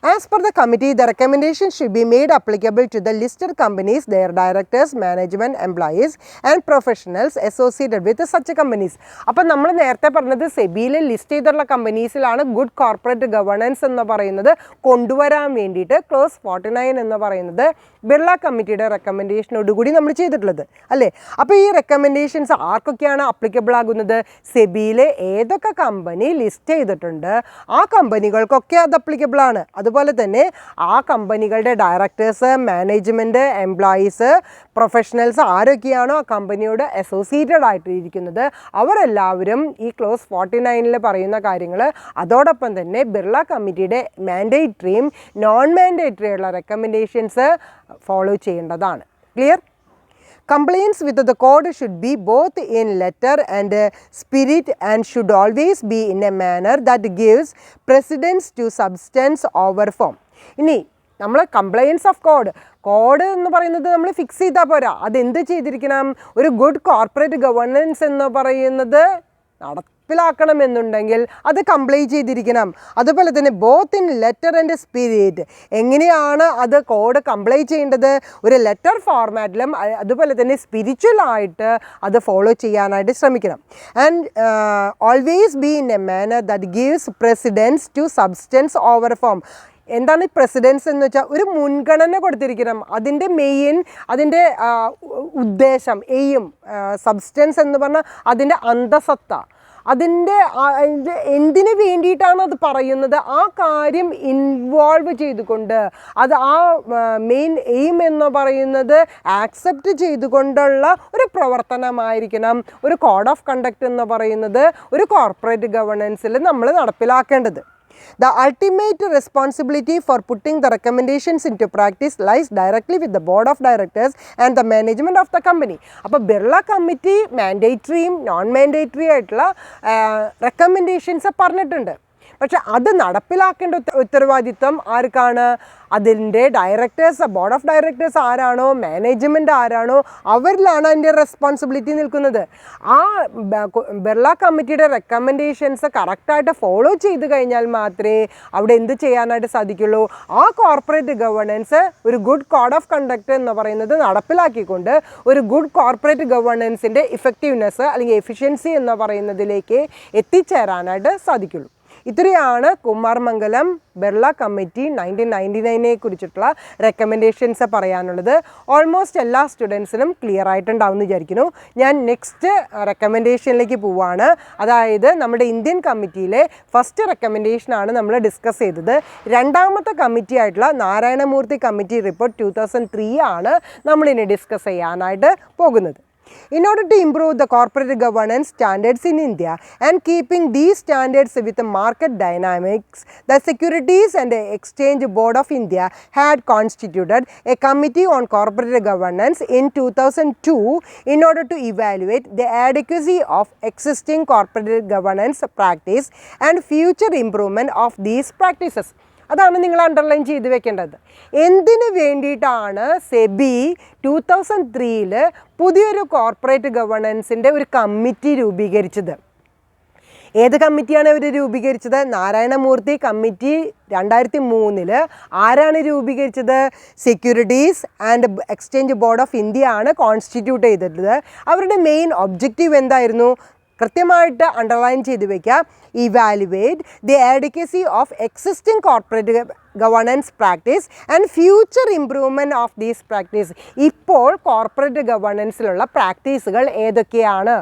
As per the committee, the recommendations should be made applicable to the listed companies, their directors, management, employees and professionals associated with such companies. അപ്പോൾ നമ്മൾ നേരത്തെ പറഞ്ഞത് സെബിയിൽ ലിസ്റ്റ് ചെയ്തിട്ടുള്ള കമ്പനീസിലാണ് ഗുഡ് കോർപ്പറേറ്റ് ഗവേണൻസ് എന്ന് പറയുന്നത് കൊണ്ടുവരാൻ വേണ്ടിയിട്ട് ക്ലോസ് 49 എന്ന് പറയുന്നത് ബിർള കമ്മിറ്റിയുടെ റെക്കമെൻഡേഷനോടുകൂടി നമ്മൾ ചെയ്തിട്ടുള്ളത് അല്ലേ. അപ്പോൾ ഈ റെക്കമെൻഡേഷൻസ് ആർക്കൊക്കെയാണ് അപ്ലിക്കബിൾ ആകുന്നത്? സെബിയിലെ ഏതൊക്കെ കമ്പനി ലിസ്റ്റ് ചെയ്തിട്ടുണ്ട് ആ കമ്പനികൾക്കൊക്കെ അത് അപ്ലിക്കബിൾ ആണ്. അതുപോലെ തന്നെ ആ കമ്പനികളുടെ ഡയറക്ടേഴ്സ്, മാനേജ്മെൻറ്റ്, എംപ്ലോയീസ്, പ്രൊഫഷണൽസ് ആരൊക്കെയാണോ ആ കമ്പനിയോട് അസോസിയേറ്റഡ് ആയിട്ടിരിക്കുന്നത് അവരെല്ലാവരും ഈ ക്ലോസ് 49-ൽ പറയുന്ന കാര്യങ്ങൾ അതോടൊപ്പം തന്നെ ബിർള കമ്മിറ്റിയുടെ മാൻഡേറ്ററിയും നോൺ മാൻഡേറ്ററി ഉള്ള റെക്കമെൻഡേഷൻസ് ഫോളോ ചെയ്യേണ്ടതാണ്. Clear? Compliance with the code should be both in letter and spirit and should always be in a manner that gives precedence to substance over form. ഇനി നമ്മൾ കംപ്ലയൻസ് ഓഫ് കോഡ് എന്ന് പറയുന്നത് നമ്മൾ ഫിക്സ് ചെയ്താൽ പോരാ. അതെന്ത് ചെയ്തിരിക്കണം? ഒരു ഗുഡ് കോർപ്പറേറ്റ് ഗവേണൻസ് എന്ന് പറയുന്നത് നടപ്പിലാക്കണമെന്നുണ്ടെങ്കിൽ അത് കംപ്ലൈ ചെയ്തിരിക്കണം. അതുപോലെ തന്നെ both in letter and spirit. എങ്ങനെയാണ് അത് കോഡ് കംപ്ലൈ ചെയ്യേണ്ടത്? ഒരു ലെറ്റർ ഫോർമാറ്റിലും അതുപോലെ തന്നെ സ്പിരിച്വലായിട്ട് അത് ഫോളോ ചെയ്യാനായിട്ട് ശ്രമിക്കണം. And always be in a manner that gives precedence to substance over form. എന്താണ് പ്രസിഡൻസ് എന്ന് വെച്ചാൽ ഒരു മുൻഗണന കൊടുത്തിരിക്കണം. അതിൻ്റെ മെയിൻ, അതിൻ്റെ ഉദ്ദേശം, എയിം, സബ്സ്റ്റൻസ് എന്ന് പറഞ്ഞാൽ അതിൻ്റെ അന്തസത്ത, അതിൻ്റെ എന്തിനു വേണ്ടിയിട്ടാണ് അത് പറയുന്നത് ആ കാര്യം ഇൻവോൾവ് ചെയ്തുകൊണ്ട് അത് ആ മെയിൻ എയിം എന്ന് പറയുന്നത് ആക്സെപ്റ്റ് ചെയ്തുകൊണ്ടുള്ള ഒരു പ്രവർത്തനമായിരിക്കണം ഒരു കോഡ് ഓഫ് കണ്ടക്റ്റ് എന്ന് പറയുന്നത് ഒരു കോർപ്പറേറ്റ് ഗവേണൻസിൽ നമ്മൾ നടപ്പിലാക്കേണ്ടത്. The ultimate responsibility for putting the recommendations into practice lies directly with the board of directors and the management of the company. അപ്പോൾ ബിർള കമ്മിറ്റി മാൻഡേറ്ററിയും നോൺ മാൻഡേറ്ററി ആയിട്ടുള്ള റെക്കമെൻഡേഷൻസ് പറഞ്ഞിട്ടുണ്ട്. പക്ഷെ അത് നടപ്പിലാക്കേണ്ട ഉത്തരവാദിത്വം ആർക്കാണ്? അതിൻ്റെ ഡയറക്ടേഴ്സ്, ബോർഡ് ഓഫ് ഡയറക്ടേഴ്സ് ആരാണോ, മാനേജ്മെൻറ്റ് ആരാണോ അവരിലാണ് അതിൻ്റെ റെസ്പോൺസിബിലിറ്റി നിൽക്കുന്നത്. ആ ബിർള കമ്മിറ്റിയുടെ റെക്കമെൻഡേഷൻസ് കറക്റ്റായിട്ട് ഫോളോ ചെയ്ത് കഴിഞ്ഞാൽ മാത്രമേ അവിടെ എന്ത് ചെയ്യാനായിട്ട് സാധിക്കുള്ളൂ? ആ കോർപ്പറേറ്റ് ഗവേണൻസ് ഒരു ഗുഡ് കോഡ് ഓഫ് കണ്ടക്റ്റ് എന്ന് പറയുന്നത് നടപ്പിലാക്കിക്കൊണ്ട് ഒരു ഗുഡ് കോർപ്പറേറ്റ് ഗവേണൻസിൻ്റെ ഇഫക്റ്റീവ്നെസ് അല്ലെങ്കിൽ എഫിഷ്യൻസി എന്ന് പറയുന്നതിലേക്ക് എത്തിച്ചേരാനായിട്ട് സാധിക്കുള്ളൂ. ഇത്രയാണ് കുമാർമംഗലം ബിർള കമ്മിറ്റി 1999 കുറിച്ചിട്ടുള്ള റെക്കമെൻഡേഷൻസ് പറയാനുള്ളത്. ഓൾമോസ്റ്റ് എല്ലാ സ്റ്റുഡൻസിനും ക്ലിയർ ആയിട്ടുണ്ടാവും എന്ന് വിചാരിക്കുന്നു. ഞാൻ നെക്സ്റ്റ് റെക്കമെൻഡേഷനിലേക്ക് പോവുകയാണ്. അതായത് നമ്മുടെ ഇന്ത്യൻ കമ്മിറ്റിയിലെ ഫസ്റ്റ് റെക്കമെൻഡേഷനാണ് നമ്മൾ ഡിസ്കസ് ചെയ്തത്. രണ്ടാമത്തെ കമ്മിറ്റി ആയിട്ടുള്ള നാരായണമൂർത്തി കമ്മിറ്റി റിപ്പോർട്ട് 2003 ആണ് നമ്മളിനി ഡിസ്കസ് ചെയ്യാനായിട്ട് പോകുന്നത്. In order to improve the corporate governance standards in India and keeping these standards with the market dynamics, the Securities and Exchange Board of India had constituted a committee on corporate governance in 2002 in order to evaluate the adequacy of existing corporate governance practice and future improvement of these practices. അതാണ് നിങ്ങൾ അണ്ടർലൈൻ ചെയ്ത് വെക്കേണ്ടത്. എന്തിനു വേണ്ടിയിട്ടാണ് സെബി 2003 പുതിയൊരു കോർപ്പറേറ്റ് ഗവേണൻസിൻ്റെ ഒരു കമ്മിറ്റി രൂപീകരിച്ചത്? ഏത് കമ്മിറ്റിയാണ് ഇവർ രൂപീകരിച്ചത്? നാരായണമൂർത്തി കമ്മിറ്റി 2003 ആരാണ് രൂപീകരിച്ചത്? Securities and exchange board of India ആണ് കോൺസ്റ്റിറ്റ്യൂട്ട് ചെയ്തിട്ടുള്ളത്. അവരുടെ മെയിൻ ഒബ്ജക്റ്റീവ് എന്തായിരുന്നു? കൃത്യമായിട്ട് അണ്ടർലൈൻ ചെയ്ത് വയ്ക്കുക. Evaluate the adequacy of existing corporate governance practice and future improvement of these practice. ഇപ്പോൾ കോർപ്പറേറ്റ് ഗവേണൻസിലുള്ള പ്രാക്ടീസുകൾ ഏതൊക്കെയാണ്?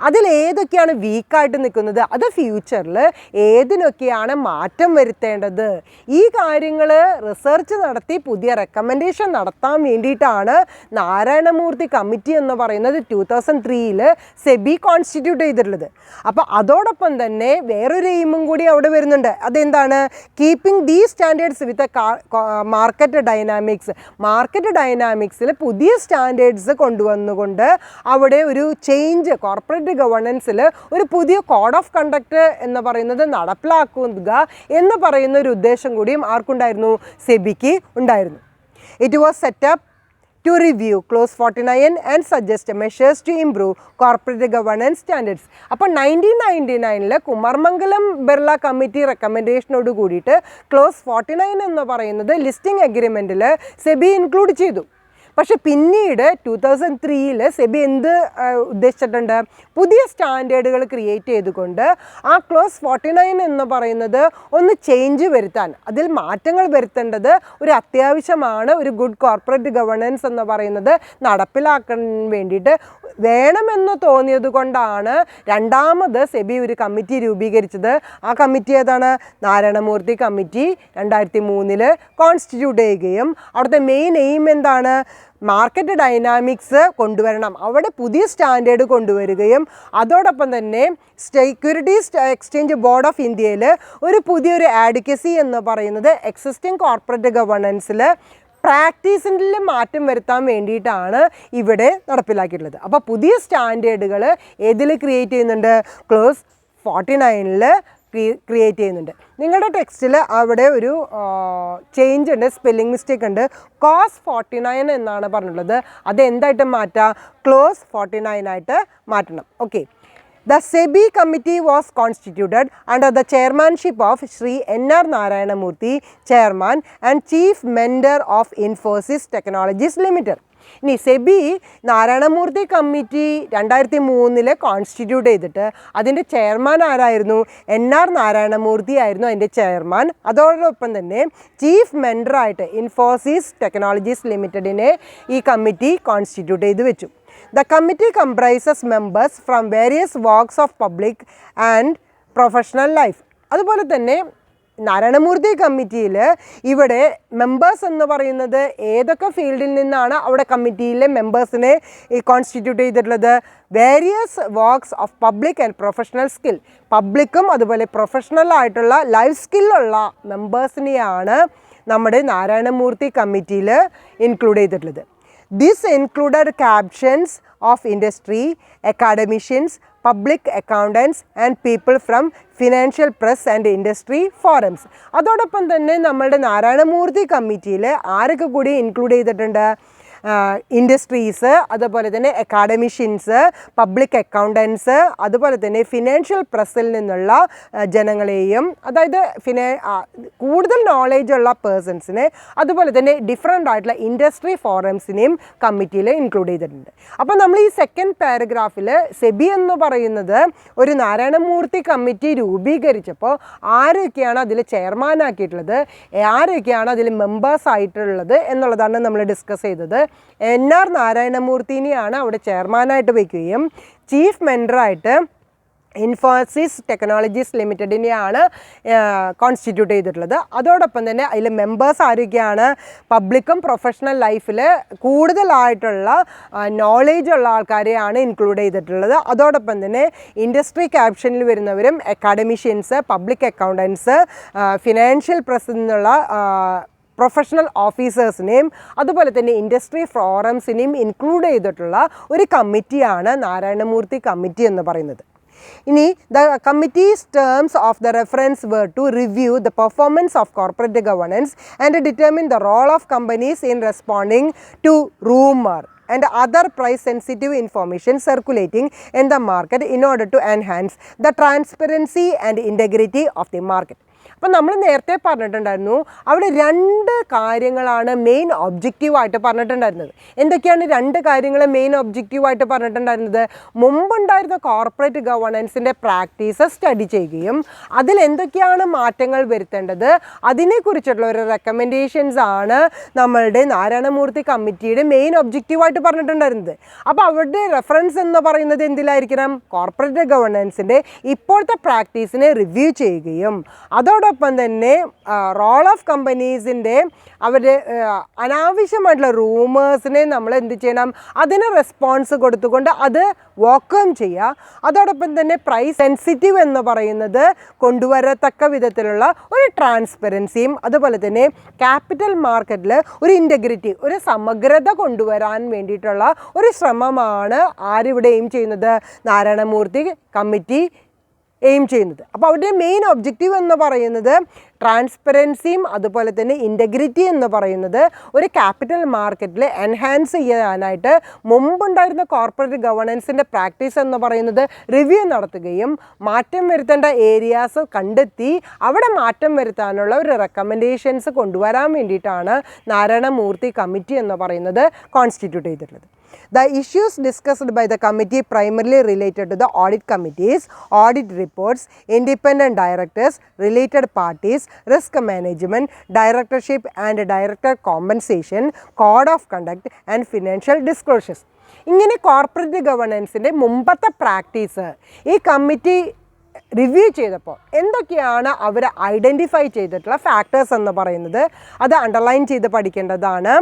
അതിലേതൊക്കെയാണ് വീക്കായിട്ട് നിൽക്കുന്നത്, അത് ഫ്യൂച്ചറിൽ ഏതിനൊക്കെയാണ് മാറ്റം വരുത്തേണ്ടത്, ഈ കാര്യങ്ങൾ റിസർച്ച് നടത്തി പുതിയ റെക്കമെൻഡേഷൻ നടത്താൻ വേണ്ടിയിട്ടാണ് നാരായണമൂർത്തി കമ്മിറ്റി എന്ന് പറയുന്നത് 2003 സെബി കോൺസ്റ്റിറ്റ്യൂട്ട് ചെയ്തിട്ടുള്ളത്. അപ്പോൾ അതോടൊപ്പം തന്നെ വേറൊരു എയിമും കൂടി അവിടെ വരുന്നുണ്ട്. അതെന്താണ്? കീപ്പിംഗ് ദീ സ്റ്റാൻഡേർഡ്സ് വിത്ത് മാർക്കറ്റ് ഡൈനാമിക്സ്. മാർക്കറ്റ് ഡൈനാമിക്സിൽ പുതിയ സ്റ്റാൻഡേർഡ്സ് കൊണ്ടുവന്നുകൊണ്ട് അവിടെ ഒരു ചേഞ്ച് കോർപ്പറേറ്റ് ഗവേണൻസിൽ ഒരു പുതിയ കോഡ് ഓഫ് കണ്ടക്ട് എന്ന് പറയുന്നത് നടപ്പിലാക്കുക എന്ന് പറയുന്ന ഒരു ഉദ്ദേശം കൂടിയും ആർക്കുണ്ടായിരുന്നു? സെബിക്ക് ഉണ്ടായിരുന്നു. It was set up to review Clause 49 and suggest measures to improve corporate governance standards. അപ്പോൾ 1999 കുമാർമംഗലം ബിർള കമ്മിറ്റി റെക്കമെൻഡേഷനോട് കൂടിയിട്ട് ക്ലോസ് 49 എന്ന് പറയുന്നത് ലിസ്റ്റിംഗ് അഗ്രിമെൻറ്റിൽ സെബി ഇൻക്ലൂഡ് ചെയ്തു. പക്ഷെ പിന്നീട് 2003 സെബി എന്ത് ഉദ്ദേശിച്ചിട്ടുണ്ട്? പുതിയ സ്റ്റാൻഡേർഡുകൾ ക്രിയേറ്റ് ചെയ്തുകൊണ്ട് ആ ക്ലോസ് 49 എന്ന് പറയുന്നത് ഒന്ന് ചേഞ്ച് വരുത്താൻ, അതിൽ മാറ്റങ്ങൾ വരുത്തേണ്ടത് ഒരു അത്യാവശ്യമാണ്. ഒരു ഗുഡ് കോർപ്പറേറ്റ് ഗവേണൻസ് എന്ന് പറയുന്നത് നടപ്പിലാക്കാൻ വേണ്ടിയിട്ട് വേണമെന്ന് തോന്നിയത് കൊണ്ടാണ് രണ്ടാമത് സെബി ഒരു കമ്മിറ്റി രൂപീകരിച്ചത്. ആ കമ്മിറ്റി ഏതാണ്? നാരായണമൂർത്തി കമ്മിറ്റി 2003 കോൺസ്റ്റിറ്റ്യൂട്ട് ചെയ്യുകയും അവിടുത്തെ മെയിൻ എയിം എന്താണ്? മാർക്കറ്റ് ഡൈനാമിക്സ് കൊണ്ടുവരണം, അവിടെ പുതിയ സ്റ്റാൻഡേർഡ് കൊണ്ടുവരികയും അതോടൊപ്പം തന്നെ സെക്യൂരിറ്റീസ് എക്സ്ചേഞ്ച് ബോർഡ് ഓഫ് ഇന്ത്യയിൽ ഒരു പുതിയൊരു ആഡ്വക്കസി എന്ന് പറയുന്നത് എക്സിസ്റ്റിംഗ് കോർപ്പറേറ്റ് ഗവേണൻസിൽ പ്രാക്ടീസിൽ മാറ്റം വരുത്താൻ വേണ്ടിയിട്ടാണ് ഇവിടെ നടപ്പിലാക്കിയിട്ടുള്ളത്. അപ്പോൾ പുതിയ സ്റ്റാൻഡേർഡുകൾ ഏതിൽ ക്രിയേറ്റ് ചെയ്യുന്നുണ്ട്? ക്ലോസ് 49 ക്രിയേറ്റ് ചെയ്യുന്നുണ്ട്. നിങ്ങളുടെ ടെക്സ്റ്റിൽ അവിടെ ഒരു ചേഞ്ച് ഉണ്ട്, സ്പെല്ലിംഗ് മിസ്റ്റേക്ക് ഉണ്ട്. കോസ് 49 എന്നാണ് പറഞ്ഞിട്ടുള്ളത്. അത് എന്തായിട്ട് മാറ്റാം? ക്ലോസ് 49 ആയിട്ട് മാറ്റണം. Okay. The SEBI committee was constituted under the chairmanship of Shri N.R. Narayanamurthy, Chairman and Chief Mentor of Infosys Technologies Limited. ഇനി സെബി നാരായണമൂർത്തി കമ്മിറ്റി 2003 കോൺസ്റ്റിറ്റ്യൂട്ട് ചെയ്തിട്ട് അതിൻ്റെ ചെയർമാൻ ആരായിരുന്നു? NR നാരായണമൂർത്തി ആയിരുന്നു അതിൻ്റെ ചെയർമാൻ. അതോടൊപ്പം തന്നെ ചീഫ് മെൻറ്ററായിട്ട് ഇൻഫോസിസ് ടെക്നോളജീസ് ലിമിറ്റഡിനെ ഈ കമ്മിറ്റി കോൺസ്റ്റിറ്റ്യൂട്ട് ചെയ്ത് വെച്ചു. The committee comprises members from various walks of public and professional life. അതുപോലെ തന്നെ നാരായണമൂർത്തി കമ്മിറ്റിയിൽ ഇവിടെ മെമ്പേഴ്സ് എന്ന് പറയുന്നത് ഏതൊക്കെ ഫീൽഡിൽ നിന്നാണ് അവിടെ കമ്മിറ്റിയിലെ മെമ്പേഴ്സിനെ കോൺസ്റ്റിറ്റ്യൂട്ട് ചെയ്തിട്ടുള്ളത്? Various works of public and professional skill. പബ്ലിക്കും അതുപോലെ പ്രൊഫഷണൽ ആയിട്ടുള്ള ലൈഫ് സ്കില്ലുള്ള മെമ്പേഴ്സിനെയാണ് നമ്മുടെ നാരായണമൂർത്തി കമ്മിറ്റിയിൽ ഇൻക്ലൂഡ് ചെയ്തിട്ടുള്ളത്. This included captions of industry, academicians, public accountants and people from financial press and industry forums. അതോടൊപ്പം തന്നെ നമ്മളുടെ നാരായണമൂർത്തി കമ്മിറ്റിയിൽ ആരൊക്കെ കൂടി ഇൻക്ലൂഡ് ചെയ്തിട്ടുണ്ട്? ഇൻഡസ്ട്രീസ്, അതുപോലെ തന്നെ അക്കാഡമിഷ്യൻസ്, പബ്ലിക് അക്കൗണ്ടൻസ്, അതുപോലെ തന്നെ ഫിനാൻഷ്യൽ പ്രസ്സിൽ നിന്നുള്ള ജനങ്ങളെയും, അതായത് കൂടുതൽ നോളേജുള്ള പേഴ്സൺസിനെ, അതുപോലെ തന്നെ ഡിഫറെൻ്റ് ആയിട്ടുള്ള ഇൻഡസ്ട്രി ഫോറംസിനെയും കമ്മിറ്റിയിൽ ഇൻക്ലൂഡ് ചെയ്തിട്ടുണ്ട്. അപ്പോൾ നമ്മൾ ഈ സെക്കൻഡ് പാരഗ്രാഫിൽ സെബി എന്ന് പറയുന്നത് ഒരു നാരായണമൂർത്തി കമ്മിറ്റി രൂപീകരിച്ചപ്പോൾ ആരൊക്കെയാണ് അതിൽ ചെയർമാനാക്കിയിട്ടുള്ളത്, ആരൊക്കെയാണ് അതിൽ മെമ്പേഴ്സ് ആയിട്ടുള്ളത് എന്നുള്ളതാണ് നമ്മൾ ഡിസ്കസ് ചെയ്തത്. NR നാരായണമൂർത്തിനെയാണ് അവിടെ ചെയർമാനായിട്ട് വയ്ക്കുകയും ചീഫ് മെൻറ്ററായിട്ട് ഇൻഫോസിസ് ടെക്നോളജീസ് ലിമിറ്റഡിനെയാണ് കോൺസ്റ്റിറ്റ്യൂട്ട് ചെയ്തിട്ടുള്ളത്. അതോടൊപ്പം തന്നെ അതിൽ മെമ്പേഴ്സ് ആരൊക്കെയാണ്? പബ്ലിക്കും പ്രൊഫഷണൽ ലൈഫിൽ കൂടുതലായിട്ടുള്ള നോളേജ് ഉള്ള ആൾക്കാരെയാണ് ഇൻക്ലൂഡ് ചെയ്തിട്ടുള്ളത്. അതോടൊപ്പം തന്നെ ഇൻഡസ്ട്രി ക്യാപ്ഷനിൽ വരുന്നവരും അക്കാഡമിഷ്യൻസ്, പബ്ലിക് അക്കൗണ്ടൻസ്, ഫിനാൻഷ്യൽ പ്രസ്സിൽ നിന്നുള്ള പ്രൊഫഷണൽ ഓഫീസേഴ്സിനെയും അതുപോലെ തന്നെ ഇൻഡസ്ട്രി ഫോറംസിനെയും ഇൻക്ലൂഡ് ചെയ്തിട്ടുള്ള ഒരു കമ്മിറ്റിയാണ് നാരായണമൂർത്തി കമ്മിറ്റി എന്ന് പറയുന്നത്. ഇനി the committee's terms of the reference were to review the performance of corporate governance and determine the role of companies in responding to rumor and other price sensitive information circulating in the market in order to enhance the transparency and integrity of the market. അപ്പോൾ നമ്മൾ നേരത്തെ പറഞ്ഞിട്ടുണ്ടായിരുന്നു അവിടെ 2 കാര്യങ്ങളാണ് മെയിൻ ഒബ്ജക്റ്റീവായിട്ട് പറഞ്ഞിട്ടുണ്ടായിരുന്നത്. എന്തൊക്കെയാണ് 2 കാര്യങ്ങൾ മെയിൻ ഒബ്ജക്റ്റീവായിട്ട് പറഞ്ഞിട്ടുണ്ടായിരുന്നത്? മുമ്പുണ്ടായിരുന്ന കോർപ്പറേറ്റ് ഗവേണൻസിൻ്റെ പ്രാക്ടീസ് സ്റ്റഡി ചെയ്യുകയും അതിൽ എന്തൊക്കെയാണ് മാറ്റങ്ങൾ വരുത്തേണ്ടത് അതിനെക്കുറിച്ചുള്ള ഒരു റെക്കമെൻഡേഷൻസ് ആണ് നമ്മളുടെ നാരായണമൂർത്തി കമ്മിറ്റിയുടെ മെയിൻ ഒബ്ജക്റ്റീവായിട്ട് പറഞ്ഞിട്ടുണ്ടായിരുന്നത്. അപ്പോൾ അവരുടെ റെഫറൻസ് എന്ന് പറയുന്നത് എന്തിലായിരിക്കണം? കോർപ്പറേറ്റ് ഗവേണൻസിൻ്റെ ഇപ്പോഴത്തെ പ്രാക്ടീസിനെ റിവ്യൂ ചെയ്യുകയും അതോടൊപ്പം തന്നെ റോൾ ഓഫ് കമ്പനീസിൻ്റെ അവരുടെ അനാവശ്യമായിട്ടുള്ള റൂമേഴ്സിനെ നമ്മൾ എന്ത് ചെയ്യണം? അതിന് റെസ്പോൺസ് കൊടുത്തുകൊണ്ട് അത് വാക്വം ചെയ്യുക. അതോടൊപ്പം തന്നെ പ്രൈസ് സെൻസിറ്റീവ് എന്ന് പറയുന്നത് കൊണ്ടുവരത്തക്ക വിധത്തിലുള്ള ഒരു ട്രാൻസ്പെറൻസിയും അതുപോലെ തന്നെ ക്യാപിറ്റൽ മാർക്കറ്റിൽ ഒരു ഇൻറ്റഗ്രിറ്റി, ഒരു സമഗ്രത കൊണ്ടുവരാൻ വേണ്ടിയിട്ടുള്ള ഒരു ശ്രമമാണ് ആരിവിടെ എയിം ചെയ്യുന്നത്? നാരായണമൂർത്തി കമ്മിറ്റി എയിം ചെയ്യുന്നത്. അപ്പോൾ അവരുടെ മെയിൻ ഒബ്ജക്റ്റീവ് എന്ന് പറയുന്നത് ട്രാൻസ്പെറൻസിയും അതുപോലെ തന്നെ ഇൻറ്റഗ്രിറ്റി എന്ന് പറയുന്നത് ഒരു ക്യാപിറ്റൽ മാർക്കറ്റിൽ എൻഹാൻസ് ചെയ്യാനായിട്ട് മുമ്പുണ്ടായിരുന്ന കോർപ്പറേറ്റ് ഗവേണൻസിൻ്റെ പ്രാക്ടീസ് എന്ന് പറയുന്നത് റിവ്യൂ നടത്തുകയും മാറ്റം വരുത്തേണ്ട ഏരിയാസ് കണ്ടെത്തി അവിടെ മാറ്റം വരുത്താനുള്ള ഒരു റെക്കമെൻഡേഷൻസ് കൊണ്ടുവരാൻ വേണ്ടിയിട്ടാണ് നാരായണമൂർത്തി കമ്മിറ്റി എന്ന് പറയുന്നത് കോൺസ്റ്റിറ്റ്യൂട്ട് ചെയ്തിട്ടുള്ളത്. The issues discussed by the committee primarily related to the audit committees, audit reports, independent directors, related parties, risk management, directorship and director compensation, code of conduct and financial disclosures. ഇങ്ങനെ കോർപ്പറേറ്റ് ഗവേണൻസിൻ്റെ മുമ്പത്തെ പ്രാക്ടീസ് ഈ കമ്മിറ്റി റിവ്യൂ ചെയ്തപ്പോൾ എന്തൊക്കെയാണ് അവർ ഐഡൻറ്റിഫൈ ചെയ്തിട്ടുള്ള ഫാക്ടേഴ്സ് എന്ന് പറയുന്നത് അത് അണ്ടർലൈൻ ചെയ്ത് പഠിക്കേണ്ടതാണ്.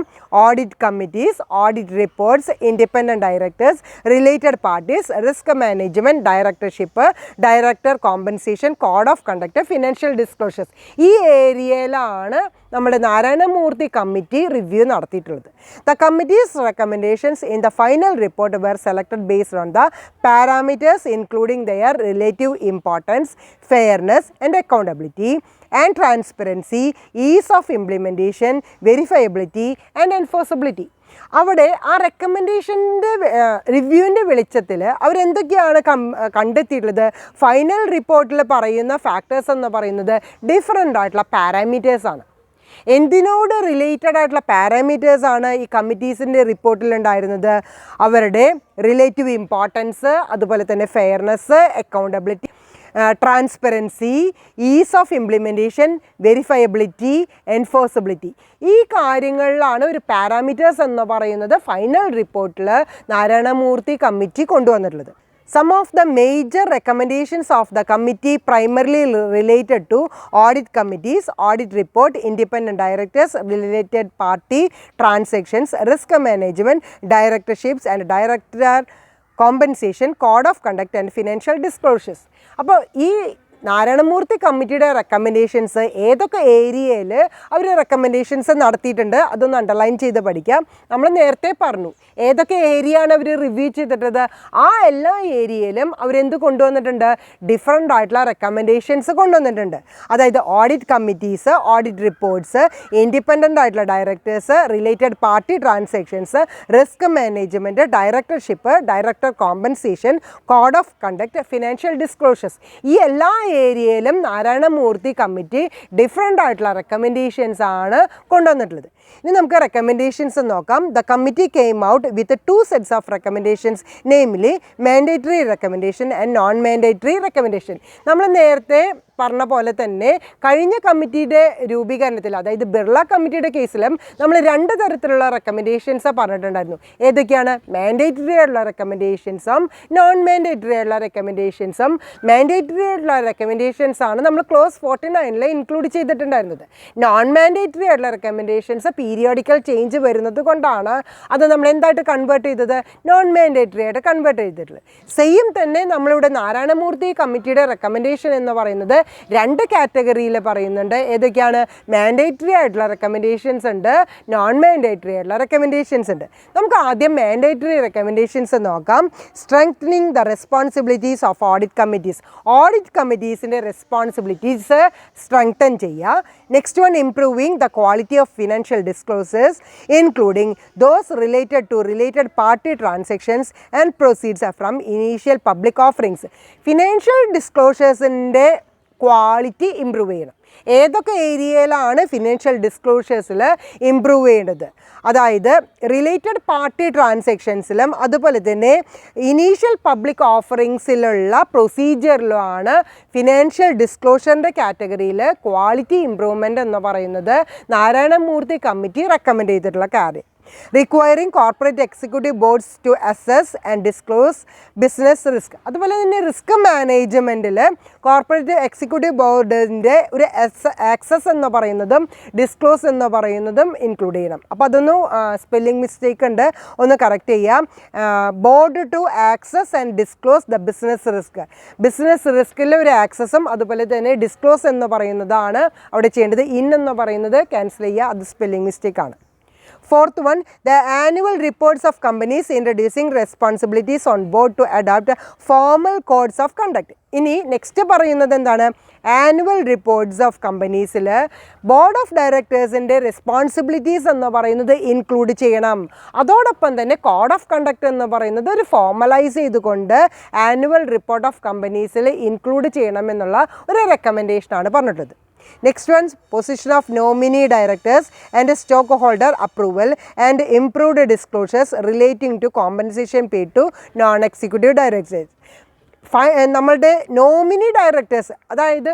Audit committees, audit reports, independent directors, related parties, risk management, directorship, director compensation, code of conduct, financial disclosures. ഈ ഏരിയയിലാണ് നമ്മുടെ നാരായണമൂർത്തി കമ്മിറ്റി റിവ്യൂ നടത്തിയിട്ടുള്ളത്. The committees recommendations in the final report were selected based on the parameters including their relative importance, fairness and accountability and transparency, ease of implementation, verifiability and enforceability. അവിടെ ആ റെക്കമെൻഡേഷൻ്റെ റിവ്യൂവിൻ്റെ വെളിച്ചത്തിൽ അവരെന്തൊക്കെയാണ് കണ്ടെത്തിയിട്ടുള്ളത്? ഫൈനൽ റിപ്പോർട്ടിൽ പറയുന്ന ഫാക്ടേഴ്സ് എന്ന് പറയുന്നത് ഡിഫറൻ്റ് ആയിട്ടുള്ള പാരാമീറ്റേഴ്സാണ്. എന്തിനോട് റിലേറ്റഡ് ആയിട്ടുള്ള പാരാമീറ്റേഴ്സാണ് ഈ കമ്മിറ്റീസിൻ്റെ റിപ്പോർട്ടിലുണ്ടായിരുന്നത്? അവരുടെ റിലേറ്റീവ് ഇമ്പോർട്ടൻസ്, അതുപോലെ തന്നെ fairness, accountability, transparency, ease of implementation, verifiability, enforceability. ഈ കാര്യങ്ങളിലാണ് ഒരു പാരാമീറ്റേഴ്സ് എന്ന് പറയുന്നത് ഫൈനൽ റിപ്പോർട്ടിൽ നാരായണമൂർത്തി കമ്മിറ്റി കൊണ്ടുവന്നിട്ടുള്ളത്. Some of the major recommendations of the committee primarily related to audit committees, audit report, independent directors, related party transactions, risk management, directorships and director compensation, code of conduct and financial disclosures. അപ്പോൾ ഈ നാരായണമൂർത്തി കമ്മിറ്റിയുടെ റെക്കമെൻഡേഷൻസ് ഏതൊക്കെ ഏരിയയിൽ അവർ റെക്കമെൻഡേഷൻസ് നടത്തിയിട്ടുണ്ട് അതൊന്ന് അണ്ടർലൈൻ ചെയ്ത് പഠിക്കാം. നമ്മൾ നേരത്തെ പറഞ്ഞു ഏതൊക്കെ ഏരിയ ആണ് അവർ റിവ്യൂ ചെയ്തിട്ടത്. ആ എല്ലാ ഏരിയയിലും അവരെന്ത് കൊണ്ടുവന്നിട്ടുണ്ട്? ഡിഫറൻ്റ് ആയിട്ടുള്ള റെക്കമെൻഡേഷൻസ് കൊണ്ടുവന്നിട്ടുണ്ട്. അതായത് audit committees, audit reports, independent ആയിട്ടുള്ള directors, related party transactions, risk management, directorship, director compensation, code of conduct, financial disclosures. ഈ എല്ലാ ഏരിയയിലും നാരായണമൂർത്തി കമ്മിറ്റി ഡിഫറൻ്റ് ആയിട്ടുള്ള റെക്കമെൻഡേഷൻസ് ആണ് കൊണ്ടുവന്നിട്ടുള്ളത്. ഇനി നമുക്ക് റെക്കമെൻഡേഷൻസ് നോക്കാം. The committee came out with 2 sets of recommendations, namely mandatory recommendation and non mandatory recommendation. നമ്മൾ നേരത്തെ പറഞ്ഞ പോലെ തന്നെ കഴിഞ്ഞ കമ്മിറ്റിയുടെ രൂപീകരണത്തിൽ, അതായത് ബിർള കമ്മിറ്റിയുടെ കേസിലും നമ്മൾ 2 തരത്തിലുള്ള റെക്കമെൻഡേഷൻസ് പറഞ്ഞിട്ടുണ്ടായിരുന്നു. ഏതൊക്കെയാണ്? മാൻഡേറ്ററി ആയിട്ടുള്ള റെക്കമെൻഡേഷൻസും നോൺ മാൻഡേറ്ററി ആയിട്ടുള്ള റെക്കമെൻഡേഷൻസും. മാൻഡേറ്ററി ആയിട്ടുള്ള റെക്കമെൻഡേഷൻസ് ആണ് നമ്മൾ ക്ലോസ് 49 ഇൻക്ലൂഡ് ചെയ്തിട്ടുണ്ടായിരുന്നത്. നോൺ മാൻഡേറ്ററി ആയിട്ടുള്ള റെക്കമെൻഡേഷൻസ് പീരിയോഡിക്കൽ ചേഞ്ച് വരുന്നത് കൊണ്ടാണ് അത് നമ്മൾ എന്തായിട്ട് കൺവേർട്ട് ചെയ്തത്? നോൺ മാൻഡേറ്ററി ആയിട്ട് കൺവേർട്ട് ചെയ്തിട്ടുള്ളത്. സെയിം തന്നെ നമ്മളിവിടെ നാരായണമൂർത്തി കമ്മിറ്റിയുടെ റെക്കമെൻഡേഷൻ എന്ന് പറയുന്നത് 2 കാറ്റഗറിയിൽ പറയുന്നുണ്ട്. ഏതൊക്കെയാണ്? മാൻഡേറ്ററി ആയിട്ടുള്ള റെക്കമെൻഡേഷൻസ് ഉണ്ട്, നോൺ മാൻഡേറ്ററി ആയിട്ടുള്ള റെക്കമെൻഡേഷൻസ് ഉണ്ട്. നമുക്ക് ആദ്യം മാൻഡേറ്ററി റെക്കമെൻഡേഷൻസ് നോക്കാം. Strengthening the responsibilities of audit committees. Audit കമ്മിറ്റീസിൻ്റെ റെസ്പോൺസിബിലിറ്റീസ് സ്ട്രെങ്തൻ ചെയ്യുക. Next one, improving the quality of financial disclosures including those related to related party transactions and proceeds from initial public offerings. Financial ഡിസ്ക്ലോഷേഴ്സിൻ്റെ ക്വാളിറ്റി ഇമ്പ്രൂവ് ചെയ്യണം. ഏതൊക്കെ ഏരിയയിലാണ് ഫിനാൻഷ്യൽ ഡിസ്ക്ലോഷേഴ്സിൽ ഇംപ്രൂവ് ചെയ്യേണ്ടത്? അതായത് റിലേറ്റഡ് പാർട്ടി ട്രാൻസാക്ഷൻസിലും അതുപോലെ തന്നെ ഇനീഷ്യൽ പബ്ലിക് ഓഫറിങ്സിലുള്ള പ്രൊസീജിയറിലുമാണ് ഫിനാൻഷ്യൽ ഡിസ്ക്ലോഷറിൻ്റെ കാറ്റഗറിയിൽ ക്വാളിറ്റി ഇംപ്രൂവ്മെൻ്റ് എന്ന് പറയുന്നത് നാരായണമൂർത്തി കമ്മിറ്റി റെക്കമെൻഡ് ചെയ്തിട്ടുള്ള കാര്യം. Requiring corporate executive boards to assess and disclose business risk. അതുപോലെ തന്നെ റിസ്ക് മാനേജ്മെൻറ്റിൽ കോർപ്പറേറ്റ് എക്സിക്യൂട്ടീവ് ബോർഡിൻ്റെ ഒരു ആക്സസ് എന്ന് പറയുന്നതും ഡിസ്ക്ലോസ് എന്ന് പറയുന്നതും ഇൻക്ലൂഡ് ചെയ്യണം. അപ്പോൾ അതൊന്നും സ്പെല്ലിംഗ് മിസ്റ്റേക്ക് ഉണ്ട്, ഒന്ന് കറക്റ്റ് ചെയ്യാം. Board to access and disclose the business risk. Business റിസ്കിലെ ഒരു ആക്സസും അതുപോലെ തന്നെ ഡിസ്ക്ലോസ് എന്ന് പറയുന്നതാണ് അവിടെ ചെയ്യേണ്ടത്. ഇൻ എന്ന് പറയുന്നത് ക്യാൻസൽ ചെയ്യുക, അത് spelling മിസ്റ്റേക്കാണ്. Fourth one, the annual reports of companies introducing responsibilities on board to adopt formal codes of conduct. ഇനി നെക്സ്റ്റ് പറയുന്നത് എന്താണ്? ആനുവൽ റിപ്പോർട്ട്സ് ഓഫ് കമ്പനീസിൽ ബോർഡ് ഓഫ് ഡയറക്ടേഴ്സിൻ്റെ റെസ്പോൺസിബിലിറ്റീസ് എന്ന് പറയുന്നത് ഇൻക്ലൂഡ് ചെയ്യണം. അതോടൊപ്പം തന്നെ കോഡ് ഓഫ് കണ്ടക്ട് എന്ന് പറയുന്നത് ഒരു ഫോർമലൈസ് ചെയ്തുകൊണ്ട് ആനുവൽ റിപ്പോർട്ട് ഓഫ് കമ്പനീസിൽ ഇൻക്ലൂഡ് ചെയ്യണം എന്നുള്ള ഒരു റെക്കമെൻഡേഷനാണ് പറഞ്ഞിട്ടുള്ളത്. Next one, position of nominee directors and stockholder approval and improved disclosures relating to compensation paid to non-executive directors. നമ്മളുടെ നോമിനി ഡയറക്ടേഴ്സ്, അതായത്